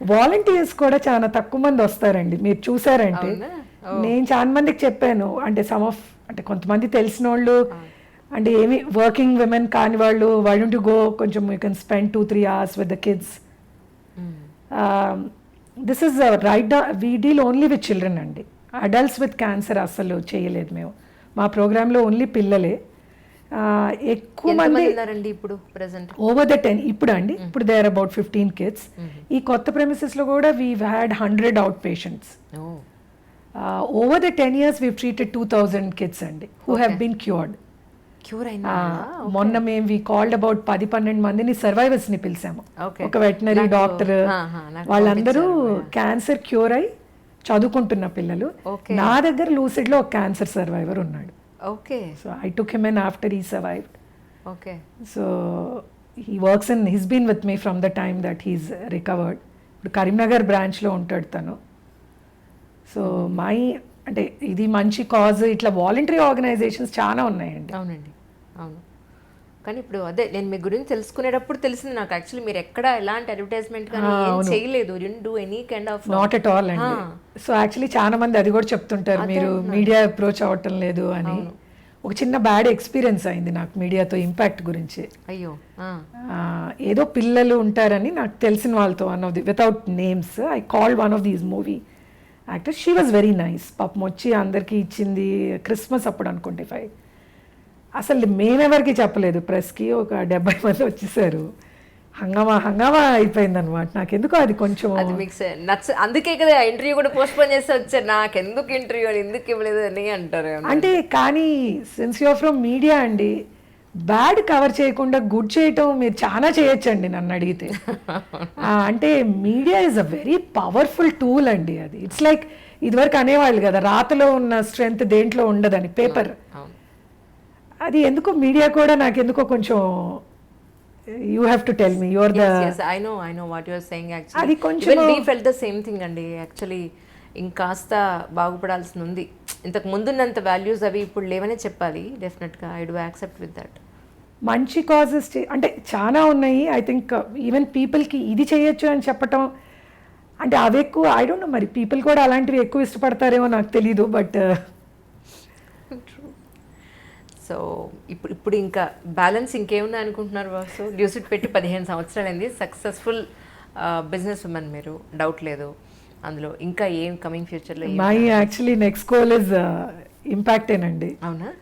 volunteers కూడా చాలా తక్కువ మంది వస్తారండి. మీరు చూసారంటే నేను చాలా మందికి చెప్పాను, అంటే అంటే కొంతమంది తెలిసిన వాళ్ళు, అంటే ఏమి వర్కింగ్ విమెన్ కాని వాళ్ళు, వై డోంట్ యు గో, కొంచెం you can spend 2-3 hours with the kids. This is right, we deal only with children అండి. అడల్ట్స్ విత్ క్యాన్సర్ అసలు చేయలేదు మేము. మా ప్రోగ్రాంలో ఓన్లీ పిల్లలే. ఎక్కువ మంది ఓవర్ ద 10 ఇప్పుడు అండి, ఇప్పుడు దే ఆర్ అబౌట్ 15 kids. ఈ కొత్త ప్రెమిసెస్లో కూడా we had 100 out patients. Over the 10 years we've treated 2000 kids అండి, who have been cured. Cure అయిందా? మొన్న మేము వి కాల్డ్ అబౌట్ 10-12 మందిని సర్వైవర్స్ని పిలిచాము. ఒక వెటనరీ డాక్టర్, వాళ్ళందరూ క్యాన్సర్ క్యూర్ అయి చదువుకుంటున్న పిల్లలు. నా దగ్గర లూసిడ్లో ఒక క్యాన్సర్ సర్వైవర్ ఉన్నాడు. Okay. So I took him in after he survived. Okay. So he works in, he's been with me from the time that he's recovered. ఇప్పుడు కరీంనగర్ బ్రాంచ్లో ఉంటాడు తను. సో అంటే ఇది మంచి కాజ్. ఇట్లా వాలంటరీ ఆర్గనైజేషన్స్ చాలా ఉన్నాయండి. అవునండి, అవును. కానీ ఇప్పుడు అదే నేను మీ గురించి తెలుసుకునేటప్పుడు తెలిసింది నాకు, యాక్చువల్లీ మీరు ఎక్కడ ఎలాంటి అడ్వర్టైజ్మెంట్ కానీ ఏం చేయలేదు. Don't do any kind of. Not at all అండి. సో యాక్చువల్లీ చాలా మంది అది కూడా చెప్తుంటారు, మీరు మీడియా అప్రోచ్ అవ్వటం లేదు అని. ఒక చిన్న బ్యాడ్ ఎక్స్పీరియన్స్ అయింది నాకు మీడియాతో ఇంపాక్ట్ గురించి. అయ్యో. ఏదో పిల్లలు ఉంటారని నాకు తెలిసిన వాళ్ళతో, one of the, without names, I called one of these movie actor. She was very nice. పాపం వచ్చి అందరికీ ఇచ్చింది. క్రిస్మస్ అప్పుడు అనుకుంటే 5. అసలు మేమెవరికి చెప్పలేదు ప్రెస్కి. ఒక 70 మంది వచ్చేసారు. హంగామా అయిపోయింది అనమాట. నాకెందుకో అది కొంచెం అది మీకు అందుకే కదా ఇంటర్వ్యూ కూడా పోస్ట్పోన్ చేసి వచ్చారు. నాకెందుకు ఇంటర్వ్యూ అని, ఎందుకు ఇవ్వలేదు అని అంటారు. అంటే కానీ సిన్స్ యూర్ ఫ్రమ్ మీడియా అండి, బ్యాడ్ కవర్ చేయకుండా గుడ్ చేయటం మీరు చాలా చేయొచ్చండి నన్ను అడిగితే. అంటే media is a very powerful tool అండి. అది ఇట్స్ లైక్ ఇదివరకు అనేవాళ్ళు కదా, రాతలో ఉన్న స్ట్రెంగ్త్ దేంట్లో ఉండదని, పేపర్. అది ఎందుకో మీడియా కూడా నాకెందుకో కొంచెం, you have to tell me your the. I know what you're saying. Actually అది కొంచెం we felt the same thing అండి. యాక్చువల్లీ ఇంకాస్త బాగుపడాల్సి ఉంది. ఇంతకు ముందున్నంత వాల్యూస్ అవి ఇప్పుడు లేవనే చెప్పాలి. డెఫినెట్గా I do accept with that. మంచి కాజెస్ అంటే చాలా ఉన్నాయి. ఐ థింక్ ఈవెన్ పీపుల్కి ఇది చేయొచ్చు అని చెప్పటం, అంటే అవి ఎక్కువ, ఐ డోంట్ నో, మరి పీపుల్ కూడా అలాంటివి ఎక్కువ ఇష్టపడతారేమో నాకు తెలీదు. బట్ సో ఇప్పుడు ఇంకా బ్యాలెన్స్ ఇంకేమున్నా అనుకుంటున్నారు బాసు? డ్యూసిట్ పెట్టి 15 సంవత్సరాలైంది. సక్సెస్ఫుల్ బిజినెస్ ఉమెన్ మీరు, డౌట్ లేదు అందులో. ఇంకా ఏం కమింగ్ ఫ్యూచర్లో? My actually next goal is impact ఏనండి. అవునా?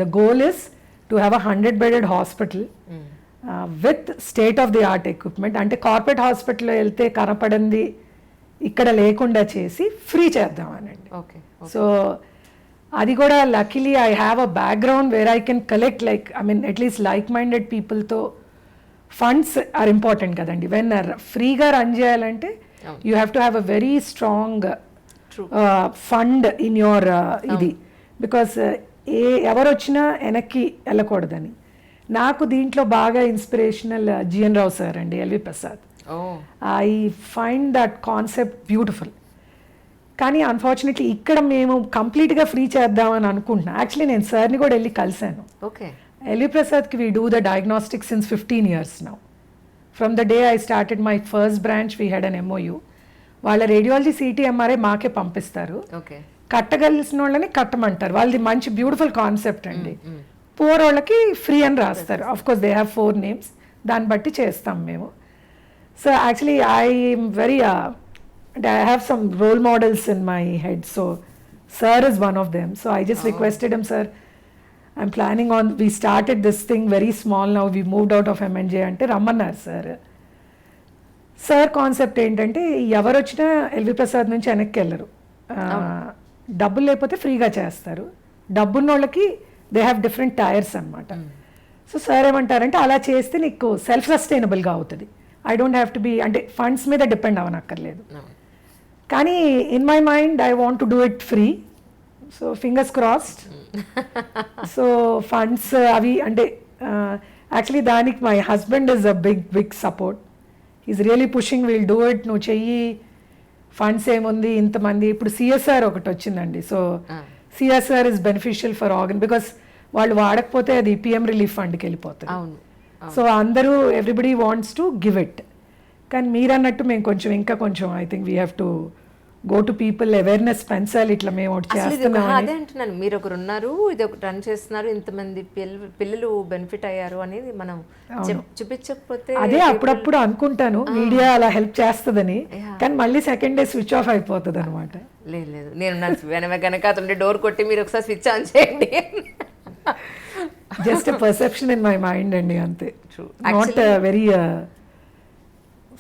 The goal is to have a 100-bedded hospital with state of the art equipment. అంటే కార్పొరేట్ హాస్పిటల్లో వెళ్తే కనపడింది ఇక్కడ లేకుండా చేసి ఫ్రీ చేద్దామనండి. ఓకే. సో అది కూడా luckily I have a background where I can collect, like I mean at least like minded పీపుల్తో. ఫండ్స్ ఆర్ ఇంపార్టెంట్ కదండి. వెన్ ఫ్రీగా రన్ చేయాలంటే you have to have a very strong fund in your ఇది. Because ఎవరు వచ్చినా వెనక్కి వెళ్ళకూడదని. నాకు దీంట్లో బాగా ఇన్స్పిరేషనల్ జిఎన్ రావు సార్ అండి, LV Prasad. I find that concept beautiful. కానీ అన్ఫార్చునేట్లీ ఇక్కడ మేము కంప్లీట్గా ఫ్రీ చేద్దామని అనుకుంటున్నాం. యాక్చువల్లీ నేను సార్ని కూడా వెళ్ళి కలిశాను. ఓకే. ఎల్వి ప్రసాద్కి we do the diagnostics since 15 years now. From the day I started my first branch we had an MOU. వాళ్ళ రేడియాలజీ CT MRI మాకే పంపిస్తారు. ఓకే. కట్టగలిసిన వాళ్ళని కట్టమంటారు. వాళ్ళది మంచి బ్యూటిఫుల్ కాన్సెప్ట్ అండి. పూర్ వాళ్ళకి ఫ్రీ అని రాస్తారు. Of course they have 4 names. దాన్ని బట్టి చేస్తాం మేము. So actually I'm very I have some role models in my head. So sir is one of them. So I just requested him, sir, I'm planning on, we started this thing very small now, we moved out of MNJ ante rammannar sir concept ఏంటంటే ఎవరు వచ్చినా LV Prasad నుంచి వెనక్కి వెళ్ళరు. డబ్బులు లేకపోతే ఫ్రీగా చేస్తారు. డబ్బున్న వాళ్ళకి దే హ్యావ్ డిఫరెంట్ టైర్స్ అనమాట. సో సార్ ఏమంటారంటే అలా చేస్తే నీకు సెల్ఫ్ సస్టైనబుల్గా అవుతుంది. I don't have to be, అంటే ఫండ్స్ మీద డిపెండ్ అవ్వనక్కర్లేదు. కానీ in my mind I want to do it free. So fingers crossed. So funds అవి అంటే యాక్చువల్లీ దానికి my husband is a big support. Is really pushing, will do it, నువ్వు చెయ్యి, funds ఏముంది ఇంతమంది. ఇప్పుడు CSR ఒకటి వచ్చిందండి. సో CSR is beneficial for organ, because వాళ్ళు వాడకపోతే అది PM రిలీఫ్ ఫండ్కి వెళ్ళిపోతుంది. సో అందరూ everybody wants to give it. కానీ మీరు అన్నట్టు మేము కొంచెం ఇంకా కొంచెం I think we have to go to people, awareness పెంచాలి. ఇట్లా మేము ఒకటి చేస్తున్నాం. అదే అంటున్నాను, మీరు ఒకరు ఉన్నారు, ఇది ఒకటి రన్ చేస్తున్నారు, ఇంతమంది పిల్లలు బెనిఫిట్ అయ్యారు అనేది మనం చూపించకపోతే. అదే అప్పుడప్పుడు అనుకుంటాను మీడియా అలా హెల్ప్ చేస్తుందని, కానీ మళ్ళీ సెకండ్ డే స్విచ్ ఆఫ్ అయిపోతుంది అనమాట. లేదు నేను వెనక డోర్ కొట్టి మీరు ఒకసారి స్విచ్ ఆన్ చేయండి. Just perception in my mind అండి, అంతే. Not very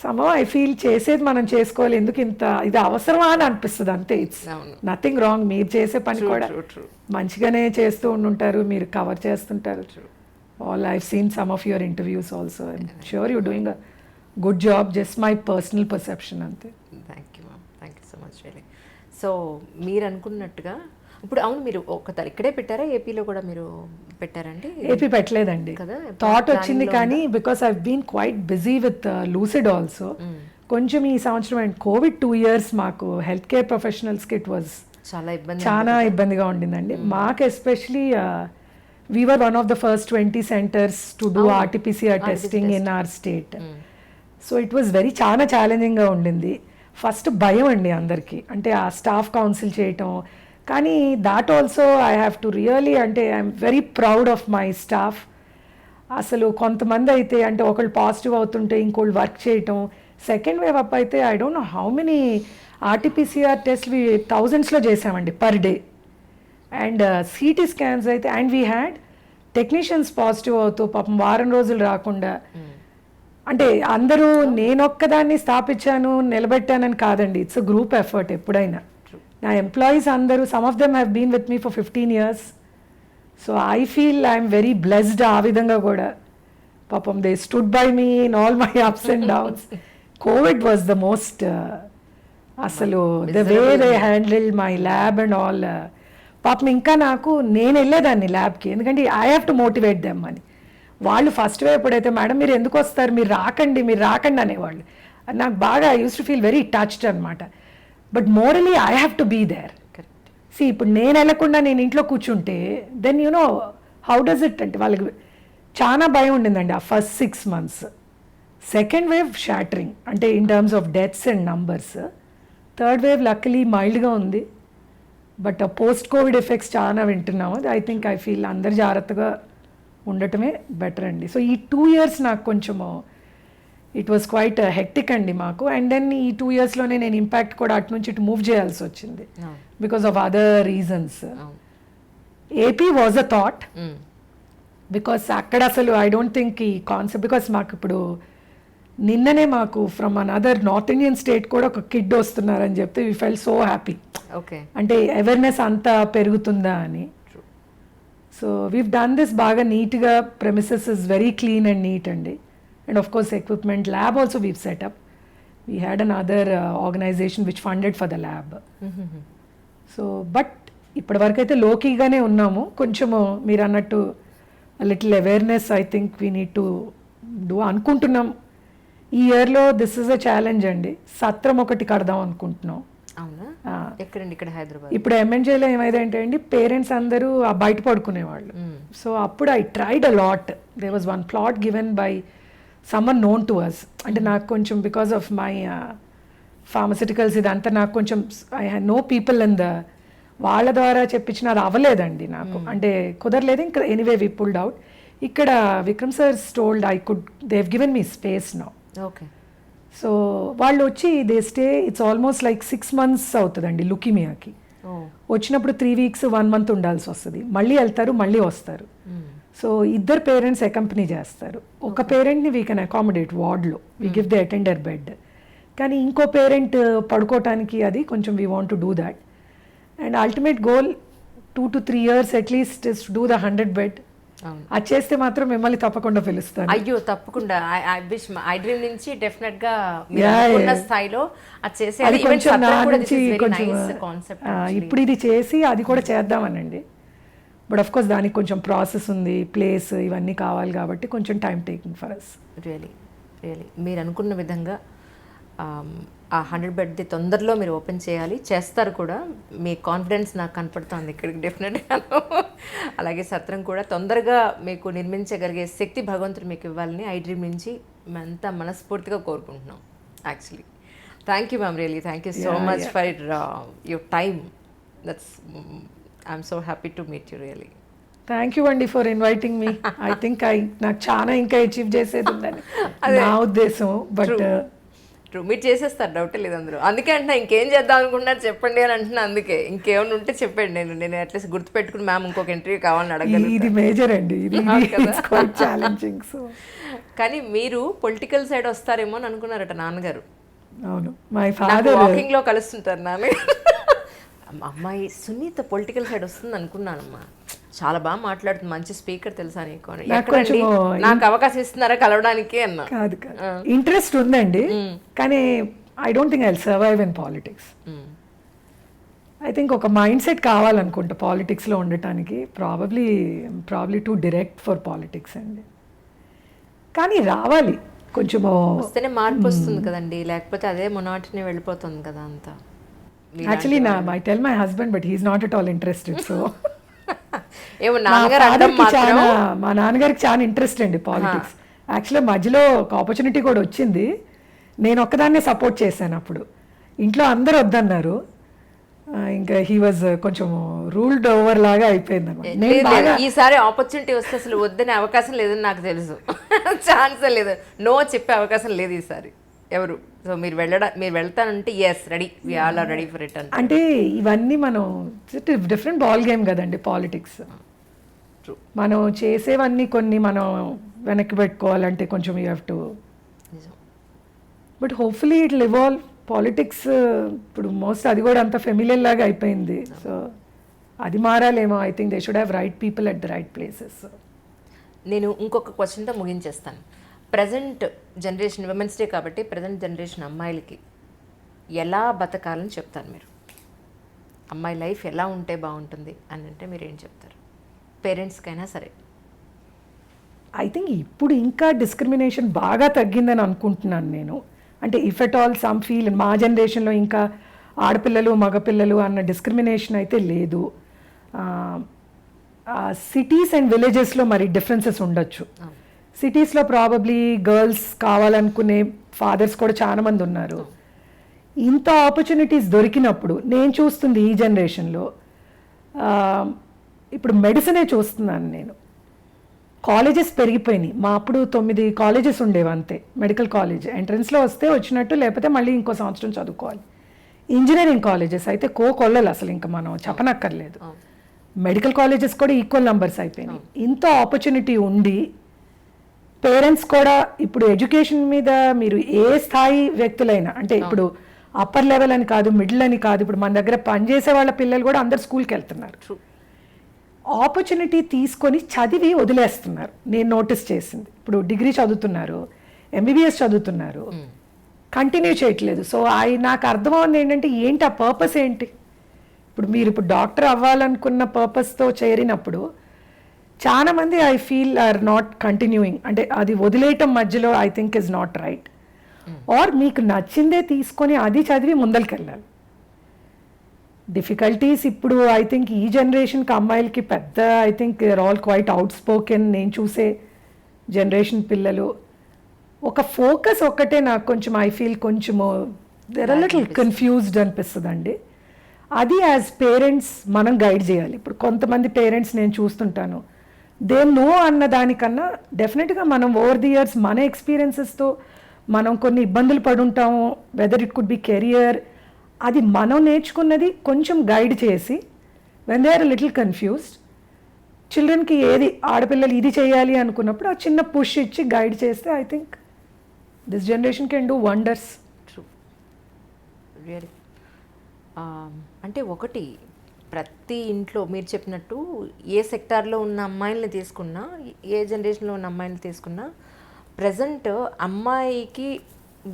somehow I feel చేసేది మనం చేసుకోవాలి, ఎందుకు ఇంత ఇది అవసరమా అని అనిపిస్తుంది అంతే. ఇట్స్ అవును. నథింగ్ రాంగ్, మీరు చేసే పని కూడా ట్రూ. మంచిగానే చేస్తూ ఉండుంటారు, మీరు కవర్ చేస్తుంటారు. All I've seen some of your interviews also. I'm sure you doing a good job, just my personal perception అంతే. Thank you ma'am, thank you so much really. So మీరు అనుకున్నట్టుగా ఇప్పుడు అవును, మీరు ఇక్కడే పెట్టారా, ఏపీలో కూడా మీరు పెట్టారండి? ఏపీ పెట్టలేదండి, కదా, థాట్ వచ్చింది కానీ because I been quite busy with Lucid also. కొంచెం ఈ సంవత్సరం అండ్ కోవిడ్ 2 years మాకు హెల్త్ కేర్ ప్రొఫెషనల్స్కి ఇట్ వాజ్ చాలా ఇబ్బందిగా ఉండిందండి. మాకు especially we are one of the first 20 centers to do RTPCR testing in our state. So it was చాలా ఛాలెంజింగ్గా ఉండింది. ఫస్ట్ భయం అండి అందరికీ, అంటే ఆ స్టాఫ్ కౌన్సిల్ చేయటం. కానీ that also I have to really, అంటే I'm very proud of my staff. అసలు కొంతమంది అయితే అంటే ఒకళ్ళు పాజిటివ్ అవుతుంటే ఇంకోళ్ళు వర్క్ చేయటం. సెకండ్ వేవ్ అప్ అయితే I don't know how many RTPCR టెస్ట్లు థౌజండ్స్లో చేసామండి per day. And CT scans అయితే, and we had technicians positive అవుతూ పాపం వారం రోజులు రాకుండా. అంటే అందరూ నేనొక్కదాన్ని స్థాపించాను నిలబెట్టానని కాదండి, ఇట్స్ అ గ్రూప్ ఎఫర్ట్ ఎప్పుడైనా. నా ఎంప్లాయీస్ అందరూ, some of them have been with me for 15 years. So I feel I'm very blessed ఆ విధంగా కూడా. పాపం they stood by me in all my ups and downs. Covid was the most, అసలు the way they handled my lab and all. పాపం ఇంకా నేను వెళ్ళేదాన్ని ల్యాబ్కి, ఎందుకంటే I have to motivate them అని. వాళ్ళు ఫస్ట్ వే ఎప్పుడైతే మేడం మీరు ఎందుకు వస్తారు, మీరు రాకండి అనేవాళ్ళు. నాకు బాగా I use to feel very touched అనమాట. But morally I have to be there. See ఇప్పుడు నేను వెళ్ళకుండా నేను ఇంట్లో కూర్చుంటే then you know how does it, అంటే వాళ్ళకి చాలా భయం ఉండిందండి ఆ first 6 months. Second wave shattering, అంటే in terms of deaths and numbers. Third wave luckily మైల్డ్గా ఉంది, బట్ పోస్ట్ కోవిడ్ ఎఫెక్ట్స్ చాలా వింటున్నాము. ఐ థింక్ ఐ ఫీల్ అందరు జాగ్రత్తగా ఉండటమే బెటర్ అండి. సో ఈ 2 years నాకు కొంచెము ఇట్ వాజ్ క్వైట్ హెక్టిక్ అండి మాకు. అండ్ దెన్ ఈ 2 yearsలోనే నేను ఇంపాక్ట్ కూడా అటు నుంచి ఇటు మూవ్ చేయాల్సి వచ్చింది because of other reasons. AP was a thought, because అక్కడ అసలు ఐ డోంట్ థింక్ ఈ కాన్సెప్ట్, బికాస్ మాకు ఇప్పుడు నిన్ననే మాకు from another north Indian state కూడా ఒక కిడ్ వస్తున్నారని చెప్తే వీ ఫెల్ సో హ్యాపీ. అంటే అవేర్నెస్ అంతా పెరుగుతుందా అని. సో వీవ్ డన్ దిస్ బాగా నీట్గా, premises is very clean and neat అండి. And of course equipment, lab also we've set up. We had another organization which funded for the lab. So but ఇప్పటి వరకు అయితే లోకీగానే ఉన్నాము. కొంచెము మీరు అన్నట్టు little awareness I think we need to do అనుకుంటున్నాం. ఈ ఇయర్లో దిస్ ఇస్ అ ఛాలెంజ్ అండి. సత్రం ఒకటి కడదాం అనుకుంటున్నాం. ఇక్కడ హైదరాబాద్. ఇప్పుడు ఎంఎన్జేలో ఏమైందంటే అండి, పేరెంట్స్ అందరూ బయట పడుకునేవాళ్ళు. సో అప్పుడు I tried a lot. There was one plot given by someone known to us. అంటే నాకు కొంచెం బికాస్ ఆఫ్ మై ఫార్మసిటికల్స్ ఇదంతా నాకు కొంచెం I had no people in the, వాళ్ళ ద్వారా చెప్పించిన అది అవ్వలేదండి నాకు, అంటే కుదరలేదు. ఇంకా ఎనీవే వి పుల్డ్ అవుట్. ఇక్కడ Vikram sir's told I could, they have given me space now. Okay. So వాళ్ళు వచ్చి they stay, it's almost like 6 months అవుతుందండి లుకీమియాకి. వచ్చినప్పుడు 3 weeks 1 month ఉండాల్సి వస్తుంది. మళ్ళీ వెళ్తారు, మళ్ళీ వస్తారు. సో ఇద్దరు పేరెంట్స్ అకంపెనీ చేస్తారు. ఒక పేరెంట్ని వీ కెన్ అకామిడేట్ వార్డ్లో, we give the attender bed. కానీ ఇంకో పేరెంట్ పడుకోవటానికి అది కొంచెం we want to do that. And ultimate goal 2 to 3 years at least is to do the 100 bed. అది చేస్తే మాత్రం మిమ్మల్ని తప్పకుండా పిలుస్తాను. అయ్యో తప్పకుండా. iDream నుంచి డెఫినెట్ గా స్థాయిలో అది చేసి, అది కొంచెం నా నుంచి కొంచెం ఇప్పుడు ఇది చేసి అది కూడా చేద్దామనండి. బట్ ఆఫ్ కోర్స్ దానికి కొంచెం ప్రాసెస్ ఉంది, ప్లేస్ ఇవన్నీ కావాలి కాబట్టి కొంచెం time taking for us. Really మీరు అనుకున్న విధంగా ఆ 100 bed తొందరలో మీరు ఓపెన్ చేయాలి, చేస్తారు కూడా. మీ కాన్ఫిడెన్స్ నాకు కనపడుతుంది ఇక్కడికి డెఫినెట్గా. అలాగే సత్రం కూడా తొందరగా మీకు నిర్మించగలిగే శక్తి భగవంతుడు మీకు ఇవ్వాలని iDream నుంచి మేమంతా మనస్ఫూర్తిగా కోరుకుంటున్నాం. Actually thank you ma'am, really thank you so much for your time. That's I'm so happy to meet you really. Thank you Andy for inviting me. I think నాకు చాలా ఇంకా అచీవ్ చేసేది ఉందని నా ఉద్దేశం. But true. మీరు చేసేస్తారు, డౌటే లేదు అందులో. అందుకే అంటున్నా ఇంకేం చేద్దాం అనుకుంటున్నారు చెప్పండి అని అంటున్నా. అందుకే ఇంకేమైనా ఉంటే చెప్పండి, నేను అట్లీస్ట్ గుర్తుపెట్టుకుని మ్యామ్ ఇంకొక ఇంటర్వ్యూ కావాలని అడగలను. ఇది మేజర్ అండి, ఇది ఛాలెంజింగ్. సో కానీ మీరు పొలిటికల్ సైడ్ వస్తారేమో అని అనుకున్నారట నాన్నగారు. అవును, మై ఫాదర్ వాకింగ్ లో కలుస్తుంటారు నాన్న. అమ్మాయి సునీత పొలిటికల్ సైడ్ వస్తుంది అనుకున్నానమ్మా, చాలా బాగా మాట్లాడుతుంది, మంచి స్పీకర్ తెలుసా నీకు అని. ఎక్కడండి నాకు అవకాశం ఇస్తున్నారా కలవడానికి అన్న. కాదు ఇంట్రెస్ట్ ఉందండి, కానీ I don't think I will survive in politics. I think ఒక మైండ్ సెట్ కావాలనుకుంటా పాలిటిక్స్లో ఉండటానికి. Probably two direct for politics అండి, కానీ రావాలి కొంచెం. వస్తేనే మార్పు వస్తుంది కదండి, లేకపోతే అదే మొనాటిని వెళ్ళిపోతుంది కదా అంతా. Actually I tell my husband but he is not at all interested. So ఏమో నాన్నగారు మా నాన్నగారికి చాలా ఇంట్రెస్ట్ అండి పాలిటిక్స్. యాక్చువల్లీ మధ్యలో ఒక ఆపర్చునిటీ కూడా వచ్చింది, నేను ఒక్కదాన్నే సపోర్ట్ చేశాను. అప్పుడు ఇంట్లో అందరు వద్దన్నారు, ఇంకా హీ వాజ్ కొంచెం రూల్డ్ ఓవర్ లాగా అయిపోయింది అనమాట. ఈసారి ఆపర్చునిటీ వస్తే అసలు వద్దనే అవకాశం లేదని నాకు తెలుసు. ఛాన్సే లేదు, నో చెప్పే అవకాశం లేదు ఈసారి ఎవరు. సో మీరు వెళ్తానంటే yes ready, we all are ready for it అంటే ఇవన్నీ మనం డిఫరెంట్ బాల్ గేమ్ కదండి పాలిటిక్స్. మనం చేసేవన్నీ కొన్ని మనం వెనక్కి పెట్టుకోవాలంటే కొంచెం you have to, but hopefully it will evolve. Politics ఇప్పుడు మోస్ట్ అది కూడా అంత ఫెమిలియర్ లాగా అయిపోయింది. సో అది మారాలేమో. I think they should have right people at the right places. నేను ఇంకొక క్వశ్చన్తో ముగించేస్తాను. ప్రజెంట్ జనరేషన్ విమెన్స్ డే కాబట్టి ప్రజెంట్ జనరేషన్ అమ్మాయిలకి ఎలా బతకాలని చెప్తారు మీరు? అమ్మాయి లైఫ్ ఎలా ఉంటే బాగుంటుంది అని అంటే మీరు ఏం చెప్తారు? పేరెంట్స్కైనా సరే. ఐ థింక్ ఇప్పుడు ఇంకా డిస్క్రిమినేషన్ బాగా తగ్గిందని అనుకుంటున్నాను నేను. అంటే if at all some feel మా జనరేషన్లో ఇంకా ఆడపిల్లలు మగపిల్లలు అన్న డిస్క్రిమినేషన్ అయితే లేదు. సిటీస్ అండ్ విలేజెస్లో మరి డిఫరెన్సెస్ ఉండొచ్చు. సిటీస్లో ప్రాబబ్లీ గర్ల్స్ కావాలనుకునే ఫాదర్స్ కూడా చాలా మంది ఉన్నారు. ఇంత ఆపర్చునిటీస్ దొరికినప్పుడు నేను చూస్తుంది ఈ జనరేషన్లో, ఇప్పుడు మెడిసినే చూస్తున్నాను నేను. కాలేజెస్ పెరిగిపోయినాయి. మా అప్పుడు 9 కాలేజెస్ ఉండేవి అంతే. మెడికల్ కాలేజ్ ఎంట్రన్స్లో వస్తే వచ్చినట్టు, లేకపోతే మళ్ళీ ఇంకో సంవత్సరం చదువుకోవాలి. ఇంజనీరింగ్ కాలేజెస్ అయితే కొల్లలు అసలు ఇంకా మనం చెప్పనక్కర్లేదు. మెడికల్ కాలేజెస్ కూడా ఈక్వల్ నంబర్స్ అయిపోయినాయి. ఇంత ఆపర్చునిటీ ఉండి పేరెంట్స్ కూడా ఇప్పుడు ఎడ్యుకేషన్ మీద మీరు ఏ స్థాయి వ్యక్తులైనా, అంటే ఇప్పుడు అప్పర్ లెవెల్ అని కాదు, మిడిల్ అని కాదు, ఇప్పుడు మన దగ్గర పనిచేసే వాళ్ళ పిల్లలు కూడా అందరు స్కూల్కి వెళ్తున్నారు. ఆపర్చునిటీ తీసుకొని చదివి వదిలేస్తున్నారు. నేను నోటీస్ చేసింది, ఇప్పుడు డిగ్రీ చదువుతున్నారు, ఎంబీబీఎస్ చదువుతున్నారు, కంటిన్యూ చేయట్లేదు. సో నాకు అర్థమవుతుంది ఏంటి ఆ పర్పస్ ఏంటి? ఇప్పుడు మీరు ఇప్పుడు డాక్టర్ అవ్వాలనుకున్న పర్పస్తో చేరినప్పుడు చాలా మంది I feel are not continuing. అంటే అది వదిలేయటం మధ్యలో I think is not right. Or మీకు నచ్చిందే తీసుకొని అది చదివి ముందరికి వెళ్ళాలి. డిఫికల్టీస్ ఇప్పుడు ఐ థింక్ ఈ జనరేషన్కి అమ్మాయిలకి పెద్ద, I think they all quite outspoken. నేను చూసే జనరేషన్ పిల్లలు ఒక ఫోకస్ ఒక్కటే నాకు కొంచెం ఐ ఫీల్ కొంచెము దేర్ ఆర్ లిటిల్ కన్ఫ్యూజ్డ్ అనిపిస్తుందండి. అది యాజ్ పేరెంట్స్ మనం గైడ్ చేయాలి. ఇప్పుడు కొంతమంది పేరెంట్స్ నేను చూస్తుంటాను, దే నో అన్న దానికన్నా డెఫినెట్గా మనం ఓవర్ ది ఇయర్స్ మన ఎక్స్పీరియన్సెస్తో మనం కొన్ని ఇబ్బందులు పడుంటాము, whether it could be career, అది మనం నేర్చుకున్నది కొంచెం గైడ్ చేసి when they are little confused, చిల్డ్రన్కి ఏది ఆడపిల్లలు ఇది చేయాలి అనుకున్నప్పుడు ఆ చిన్న పుష్ ఇచ్చి గైడ్ చేస్తే I think this generation can do wonders. True, really. అంటే ఒకటి, ప్రతి ఇంట్లో మీరు చెప్పినట్టు ఏ సెక్టార్లో ఉన్న అమ్మాయిల్ని తీసుకున్నా, ఏ జనరేషన్లో ఉన్న అమ్మాయిని తీసుకున్నా, ప్రజెంట్ అమ్మాయికి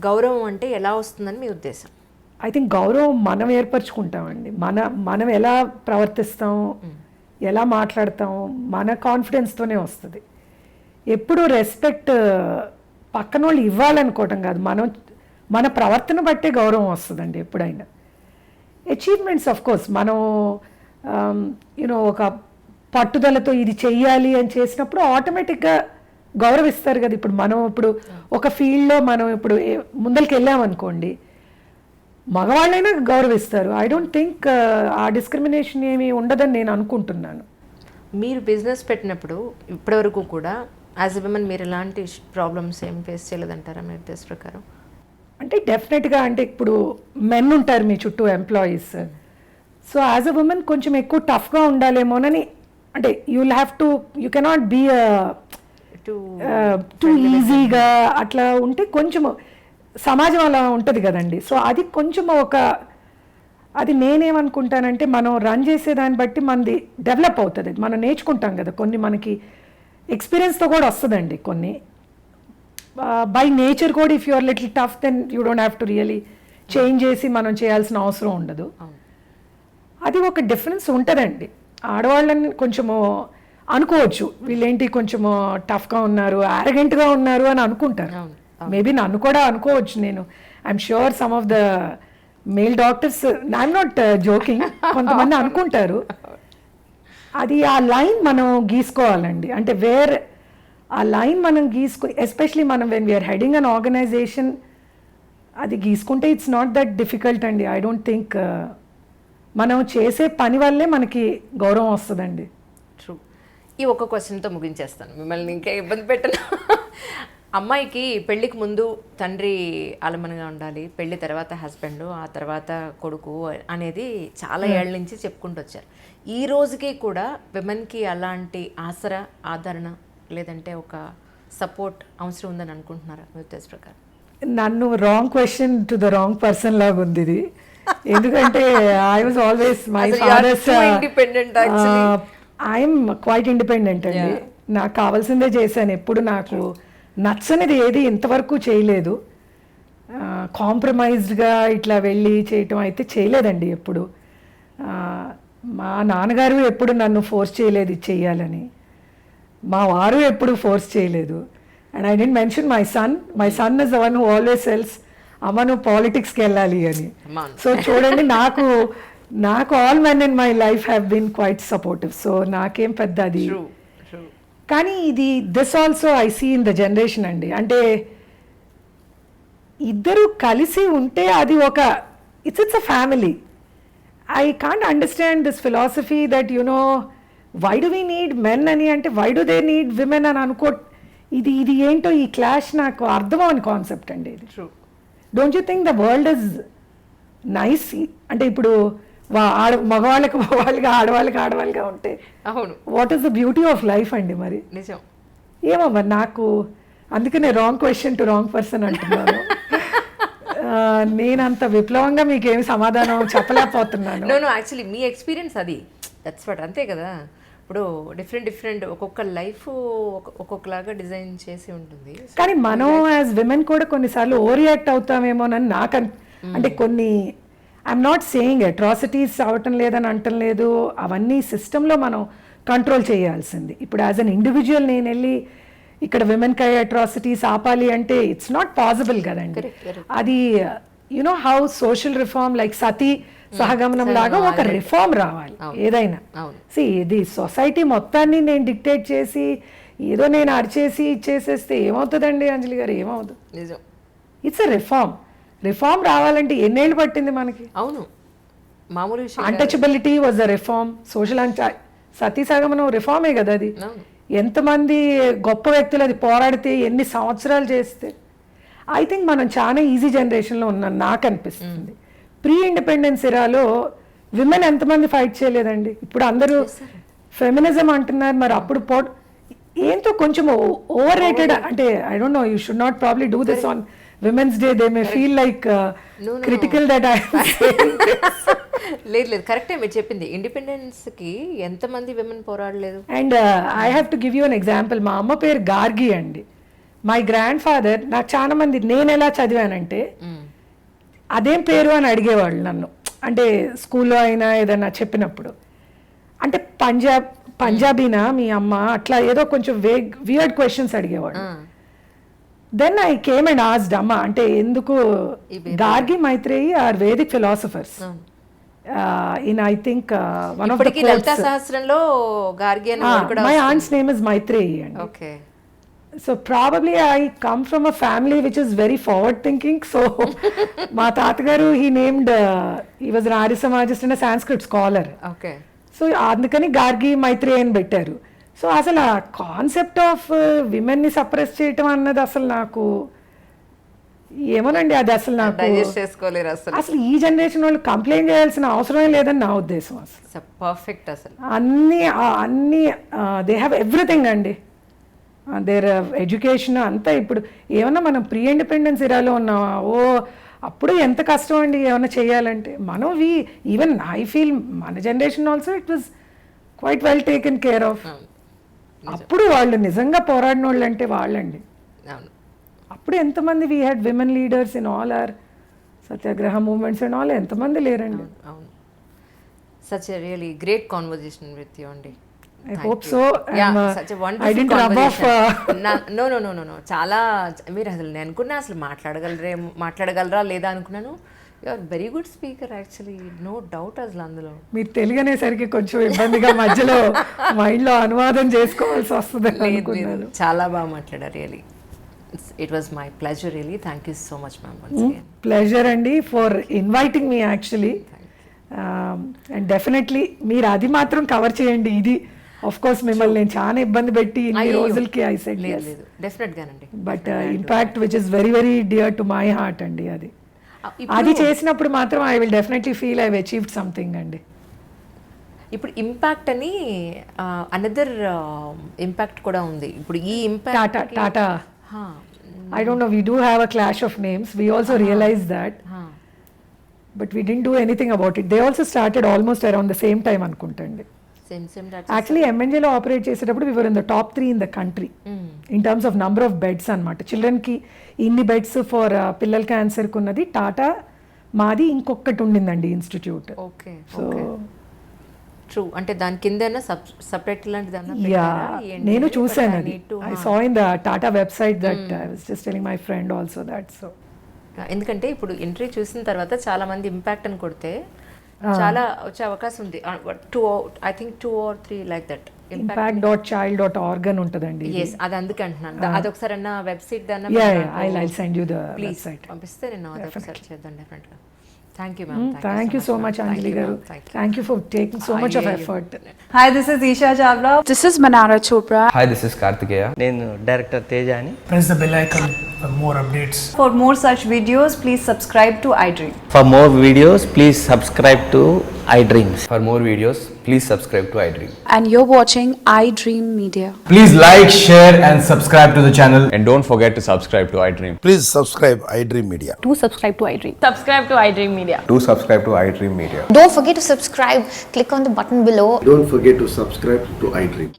గౌరవం అంటే ఎలా వస్తుందని మీ ఉద్దేశం? ఐ థింక్ గౌరవం మనం ఏర్పరచుకుంటామండి. మనం ఎలా ప్రవర్తిస్తాం, ఎలా మాట్లాడతాం, మన కాన్ఫిడెన్స్తోనే వస్తుంది. ఎప్పుడు రెస్పెక్ట్ పక్కన వాళ్ళు ఇవ్వాలనుకోవటం కాదు, మన ప్రవర్తన బట్టే గౌరవం వస్తుందండి ఎప్పుడైనా. అచీవ్మెంట్స్ ఆఫ్ కోర్స్ మనం యూనో ఒక పట్టుదలతో ఇది చెయ్యాలి అని చేసినప్పుడు ఆటోమేటిక్గా గౌరవిస్తారు కదా. ఇప్పుడు ఒక ఫీల్డ్లో మనం ఇప్పుడు ముందరికి వెళ్ళామనుకోండి, మగవాళ్ళైనా గౌరవిస్తారు. ఐ డోంట్ థింక్ ఆ డిస్క్రిమినేషన్ ఏమీ ఉండదని నేను అనుకుంటున్నాను. మీరు బిజినెస్ పెట్టినప్పుడు ఇప్పటివరకు కూడా యాజ్ ఎ విమెన్ మీరు ఎలాంటి ప్రాబ్లమ్స్ ఏం ఫేస్ చేయలేదంటారా మీ ఉద్దేశ ప్రకారం? అంటే డెఫినెట్గా అంటే ఇప్పుడు మెన్ ఉంటారు మీ చుట్టూ employees, so as a women కొంచెం ఎక్కువ టఫ్గా ఉండాలేమోనని, అంటే you will have to, you cannot be too ఈజీగా అట్లా ఉంటే కొంచెం సమాజం అలా ఉంటుంది కదండి. సో అది కొంచెం అది నేనేమనుకుంటానంటే మనం రన్ చేసేదాన్ని బట్టి మనది డెవలప్ అవుతుంది, మనం నేర్చుకుంటాం కదా కొన్ని, మనకి ఎక్స్పీరియన్స్తో కూడా వస్తుందండి కొన్ని. బై నేచర్ కూడా if you are little tough then you don't have to really change చేసి మనం చేయాల్సిన అవసరం ఉండదు. అది ఒక డిఫరెన్స్ ఉంటుందండి. ఆడవాళ్ళని కొంచెము అనుకోవచ్చు వీళ్ళేంటి కొంచెము టఫ్గా ఉన్నారు, యారగెంట్గా ఉన్నారు అని అనుకుంటారు. మేబీ నన్ను కూడా అనుకోవచ్చు. నేను I'm sure some of the male doctors, I'm not joking, కొంతమంది అనుకుంటారు. అది ఆ లైన్ మనం గీసుకోవాలండి. అంటే ఆ లైన్ మనం ఎస్పెషలీ మనం when we are heading an organisation, అది గీసుకుంటే ఇట్స్ నాట్ దట్ డిఫికల్ట్ అండి. ఐ డోంట్ థింక్ మనం చేసే పని వల్లే మనకి గౌరవం వస్తుందండి. ట్రూ. ఈ ఒక్క క్వశ్చన్తో ముగించేస్తాను, మిమ్మల్ని ఇంకా ఇబ్బంది పెట్టను. అమ్మాయికి పెళ్ళికి ముందు తండ్రి ఆలమనగా ఉండాలి, పెళ్లి తర్వాత హస్బెండ్, ఆ తర్వాత కొడుకు అనేది చాలా ఏళ్ళ నుంచి చెప్పుకుంటూ వచ్చారు. ఈ రోజుకి కూడా విమెన్కి అలాంటి ఆసరా, ఆదరణ లేదంటే ఒక సపోర్ట్ అవసరం ఉందని అనుకుంటున్నారా మీ ఉద్దేశ ప్రకారం? నన్ను wrong question to the wrong person లాగా ఉంది ఇది. ఎందుకంటే I was always my father's independent. I'm quite independent అండి. నాకు కావాల్సిందే చేశాను. ఎప్పుడు నాకు నచ్చనిది ఏది ఇంతవరకు చేయలేదు. కాంప్రమైజ్డ్గా ఇట్లా వెళ్ళి చేయటం అయితే చేయలేదండి ఎప్పుడు. మా నాన్నగారు ఎప్పుడు నన్ను ఫోర్స్ చేయలేదు ఇది చెయ్యాలని, మా వారు ఎప్పుడు ఫోర్స్ చేయలేదు. And I didn't mention my son is the one who always tells అమ్మ నువ్వు పాలిటిక్స్కి వెళ్ళాలి అని. సో చూడండి, నాకు all men in my life have been quite supportive. So నాకేం పెద్ద అది. కానీ this also I see in the generation అండి. అంటే ఇద్దరు కలిసి ఉంటే అది it's a family. I can't understand this philosophy that why do we need men అని, అంటే why do they need women అని ఇది ఏంటో ఈ క్లాష్ నాకు అర్థం అవని కాన్సెప్ట్ అండి ఇది. Don't you think the world is nice? అంటే ఇప్పుడు మగవాళ్ళకి మగవాళ్ళుగా, ఆడవాళ్ళకి ఆడవాళ్ళుగా ఉంటే అవును, what is the beauty of life అండి. మరి నిజం ఏమో మరి నాకు అందుకనే wrong question to wrong person అంటున్నాను. నేనంత విప్లవంగా మీకేమి సమాధానం చెప్పలేకపోతున్నాను. యాక్చువల్లీ మీ ఎక్స్పీరియన్స్ అది, దట్స్ వాట్, అంతే కదా. ఇప్పుడు డిఫరెంట్ ఒక్కొక్క లైఫ్ ఒక్కొక్కలాగా డిజైన్ చేసి ఉంటుంది. కానీ మనం యాజ్ విమెన్ కూడా కొన్నిసార్లు ఓవర్ రియాక్ట్ అవుతామేమోనని నాకు అంటే కొన్ని, ఐఎమ్ నాట్ సేయింగ్ అట్రాసిటీస్ అవటం లేదని అంటం లేదు, అవన్నీ సిస్టంలో మనం కంట్రోల్ చేయాల్సింది. ఇప్పుడు యాజ్ అన్ ఇండివిజువల్ నేను వెళ్ళి ఇక్కడ విమెన్కి అయ్యే అట్రాసిటీస్ ఆపాలి అంటే ఇట్స్ నాట్ పాసిబుల్ కదండి. అది హౌ సోషల్ రిఫార్మ్ లైక్ సతీ సహగమనం లాగా ఒక రిఫార్మ్ రావాలి ఏదైనా. ఇది సొసైటీ మొత్తాన్ని నేను డిక్టేట్ చేసి ఏదో నేను అరిచేసి ఇచ్చేసేస్తే ఏమవుతుందండి అంజలి గారు? ఏమవుతుంది? నిజం, ఇట్స్ ఎ రిఫార్మ్ రావాలంటే ఎన్నేళ్ళు పట్టింది మనకి? అవును, మామూలు విషయం. Untouchability was a reform, social sati సహగమనం రిఫార్మే కదా అది. ఎంతమంది గొప్ప వ్యక్తులు అది పోరాడితే ఎన్ని సంవత్సరాలు చేస్తే. ఐ థింక్ మనం చాలా ఈజీ జనరేషన్లో ఉన్నాం నాకు అనిపిస్తుంది. ప్రీ ఇండిపెండెన్స్ ఇరాలో విమెన్ ఎంతమంది ఫైట్ చేయలేదండి? ఇప్పుడు అందరూ ఫెమినిజం అంటున్నారు, మరి అప్పుడు ఏంతో కొంచెం ఓవర్ రేటెడ్. అంటే I don't know, you should not probably do this on women's day. They may feel like critical that I లేదు, కరెక్టే మీరు చెప్పింది. ఇండిపెండెన్స్కి ఎంతమంది విమెన్ పోరాడలేదు. And I have to give you an example. మా అమ్మ పేరు గార్గి అండి. మై గ్రాండ్ ఫాదర్, నాకు చాలా మంది నేను ఎలా చదివానంటే అదేం పేరు అని అడిగేవాళ్ళు నన్ను, అంటే స్కూల్లో అయినా ఏదైనా చెప్పినప్పుడు. అంటే పంజాబీనా మీ అమ్మ, అట్లా ఏదో కొంచెం వియర్డ్ క్వశ్చన్స్ అడిగేవాడు. Then I came and asked అమ్మ అంటే ఎందుకు Gargi Maitreyi are Vedic philosophers in I think one of the Lalita సహస్రంలో గార్గి అని కూడా. My aunt's name is Maitreyi అండి. Okay. So probably I come from a family which is very forward thinking. So మా తాతగారు he was an Arya Samajist and a Sanskrit scholar. Okay. So అందుకని గార్గి మైత్రేయి అని పెట్టారు. So అసలు ఆ కాన్సెప్ట్ ఆఫ్ విమెన్ని సప్రెస్ చేయటం అన్నది అసలు నాకు ఏమోనండి అది అసలు నాకు డైజెస్ట్ చేసుకోలేరు అసలు. అసలు ఈ జనరేషన్ వాళ్ళు కంప్లైంట్ చేయాల్సిన అవసరమే లేదని నా ఉద్దేశం. అసలు పర్ఫెక్ట్ అసలు అన్ని దే హ్యావ్ ఎవ్రీథింగ్ అండి. దేర్ ఎడ్యుకేషన్ అంతా. ఇప్పుడు ఏమన్నా మనం ప్రీ ఇండిపెండెన్స్ ఇరాలో ఉన్నామా? అప్పుడు ఎంత కష్టం అండి ఏమన్నా చేయాలంటే. మనం ఈవెన్ ఐ ఫీల్ మన generation also it was quite well taken care of. అప్పుడు వాళ్ళు నిజంగా పోరాడిన వాళ్ళు అంటే వాళ్ళండి. అప్పుడు ఎంతమంది we had women leaders in all our satyagraha movements and all, ఎంతమంది లేరండి. అవును. Such a really great conversation with you అండి. I hope so. Such a wonderful I didn't rub off. No. చాలా మీరు అసలు నేను అనుకున్నా అసలు మాట్లాడగలరా లేదా అనుకున్నాను. You are very good speaker actually, no doubt అసలు అందులో. మీరు తెలుగు అనేసరికి కొంచెం ఇబ్బందిగా మధ్యలో మైండ్లో అనువాదం చేసుకోవాల్సి వస్తుంది అనుకున్నాను. చాలా బాగా మాట్లాడారు really. It was my pleasure really. Thank you so much ma'am once again. Pleasure అండి ఫర్ ఇన్వైటింగ్ మీ యాక్చువల్లీ. అండ్ డెఫినెట్లీ మీరు అది మాత్రం కవర్ చేయండి. ఇది ఆఫ్ కోర్స్ మిమ్మల్ని నేను చాలా ఇబ్బంది పెట్టి ఇన్ని రోజులకి ఐ సెడ్ లేదు డెఫినెట్ గానండి. But impact which is very very dear to my heart అండి. అది చేసినప్పుడు మాత్రం I will definitely feel I achieved something అండి. ఇప్పుడు ఇంపాక్ట్ అని అనదర్ ఇంపాక్ట్ కూడా ఉంది. ఇప్పుడు ఈ impact Tata I don't know, we do have a clash of names. We also realized that. But we didn't do anything about it. They also started almost around the same time అనుకుంటండి. Same Actually MNJ లో operate చేసేటప్పుడు we were in the top 3 in the country in terms of number of beds అన్నమాట. చిల్డ్రన్కి ఇన్ని beds for పిల్లల క్యాన్సర్కి ఉన్నది టాటా, మాది ఇంకొకటి ఉండిందండి ఇన్స్టిట్యూట్. Okay so true. అంటే దాని కింద సపరేట్ లాంటిది నేను చూసాను అది. I saw in the Tata website that I was just telling my friend also that. So ఎందుకంటే ఇప్పుడు ఎంట్రీ చూసిన తర్వాత చాలా మంది ఇంపాక్ట్ అని కొడితే చాలా వచ్చే అవకాశం ఉంది. I think 2 or 3 like that impact.child.org అని ఉంటుందండి. yes అది అందుకే అంటున్నాను. అది ఒకసారి అన్న వెబ్సైట్ దాన్ని I'll send you the website. పంపిస్తే నేను అది ఒకసారి చేద్దాం డెఫినెట్గా. Thank you ma'am. Thank you so much Anjali garu. Thank you for taking so much of effort. Hi, this is Isha Chavla. This is Manara Chopra. Hi, this is Kartikeya. నేను director Teja అని. Press the bell icon for more updates. For more such videos, please subscribe to iDream. For more videos, please subscribe to iDream. For more videos, please subscribe to iDream. And you're watching iDream Media. Please like, share and subscribe to the channel. And don't forget to subscribe to iDream. Please subscribe iDream Media. Do subscribe to iDream. Subscribe to iDream Media. Do subscribe to iDream Media. Don't forget to subscribe. Click on the button below. Don't forget to subscribe to iDream.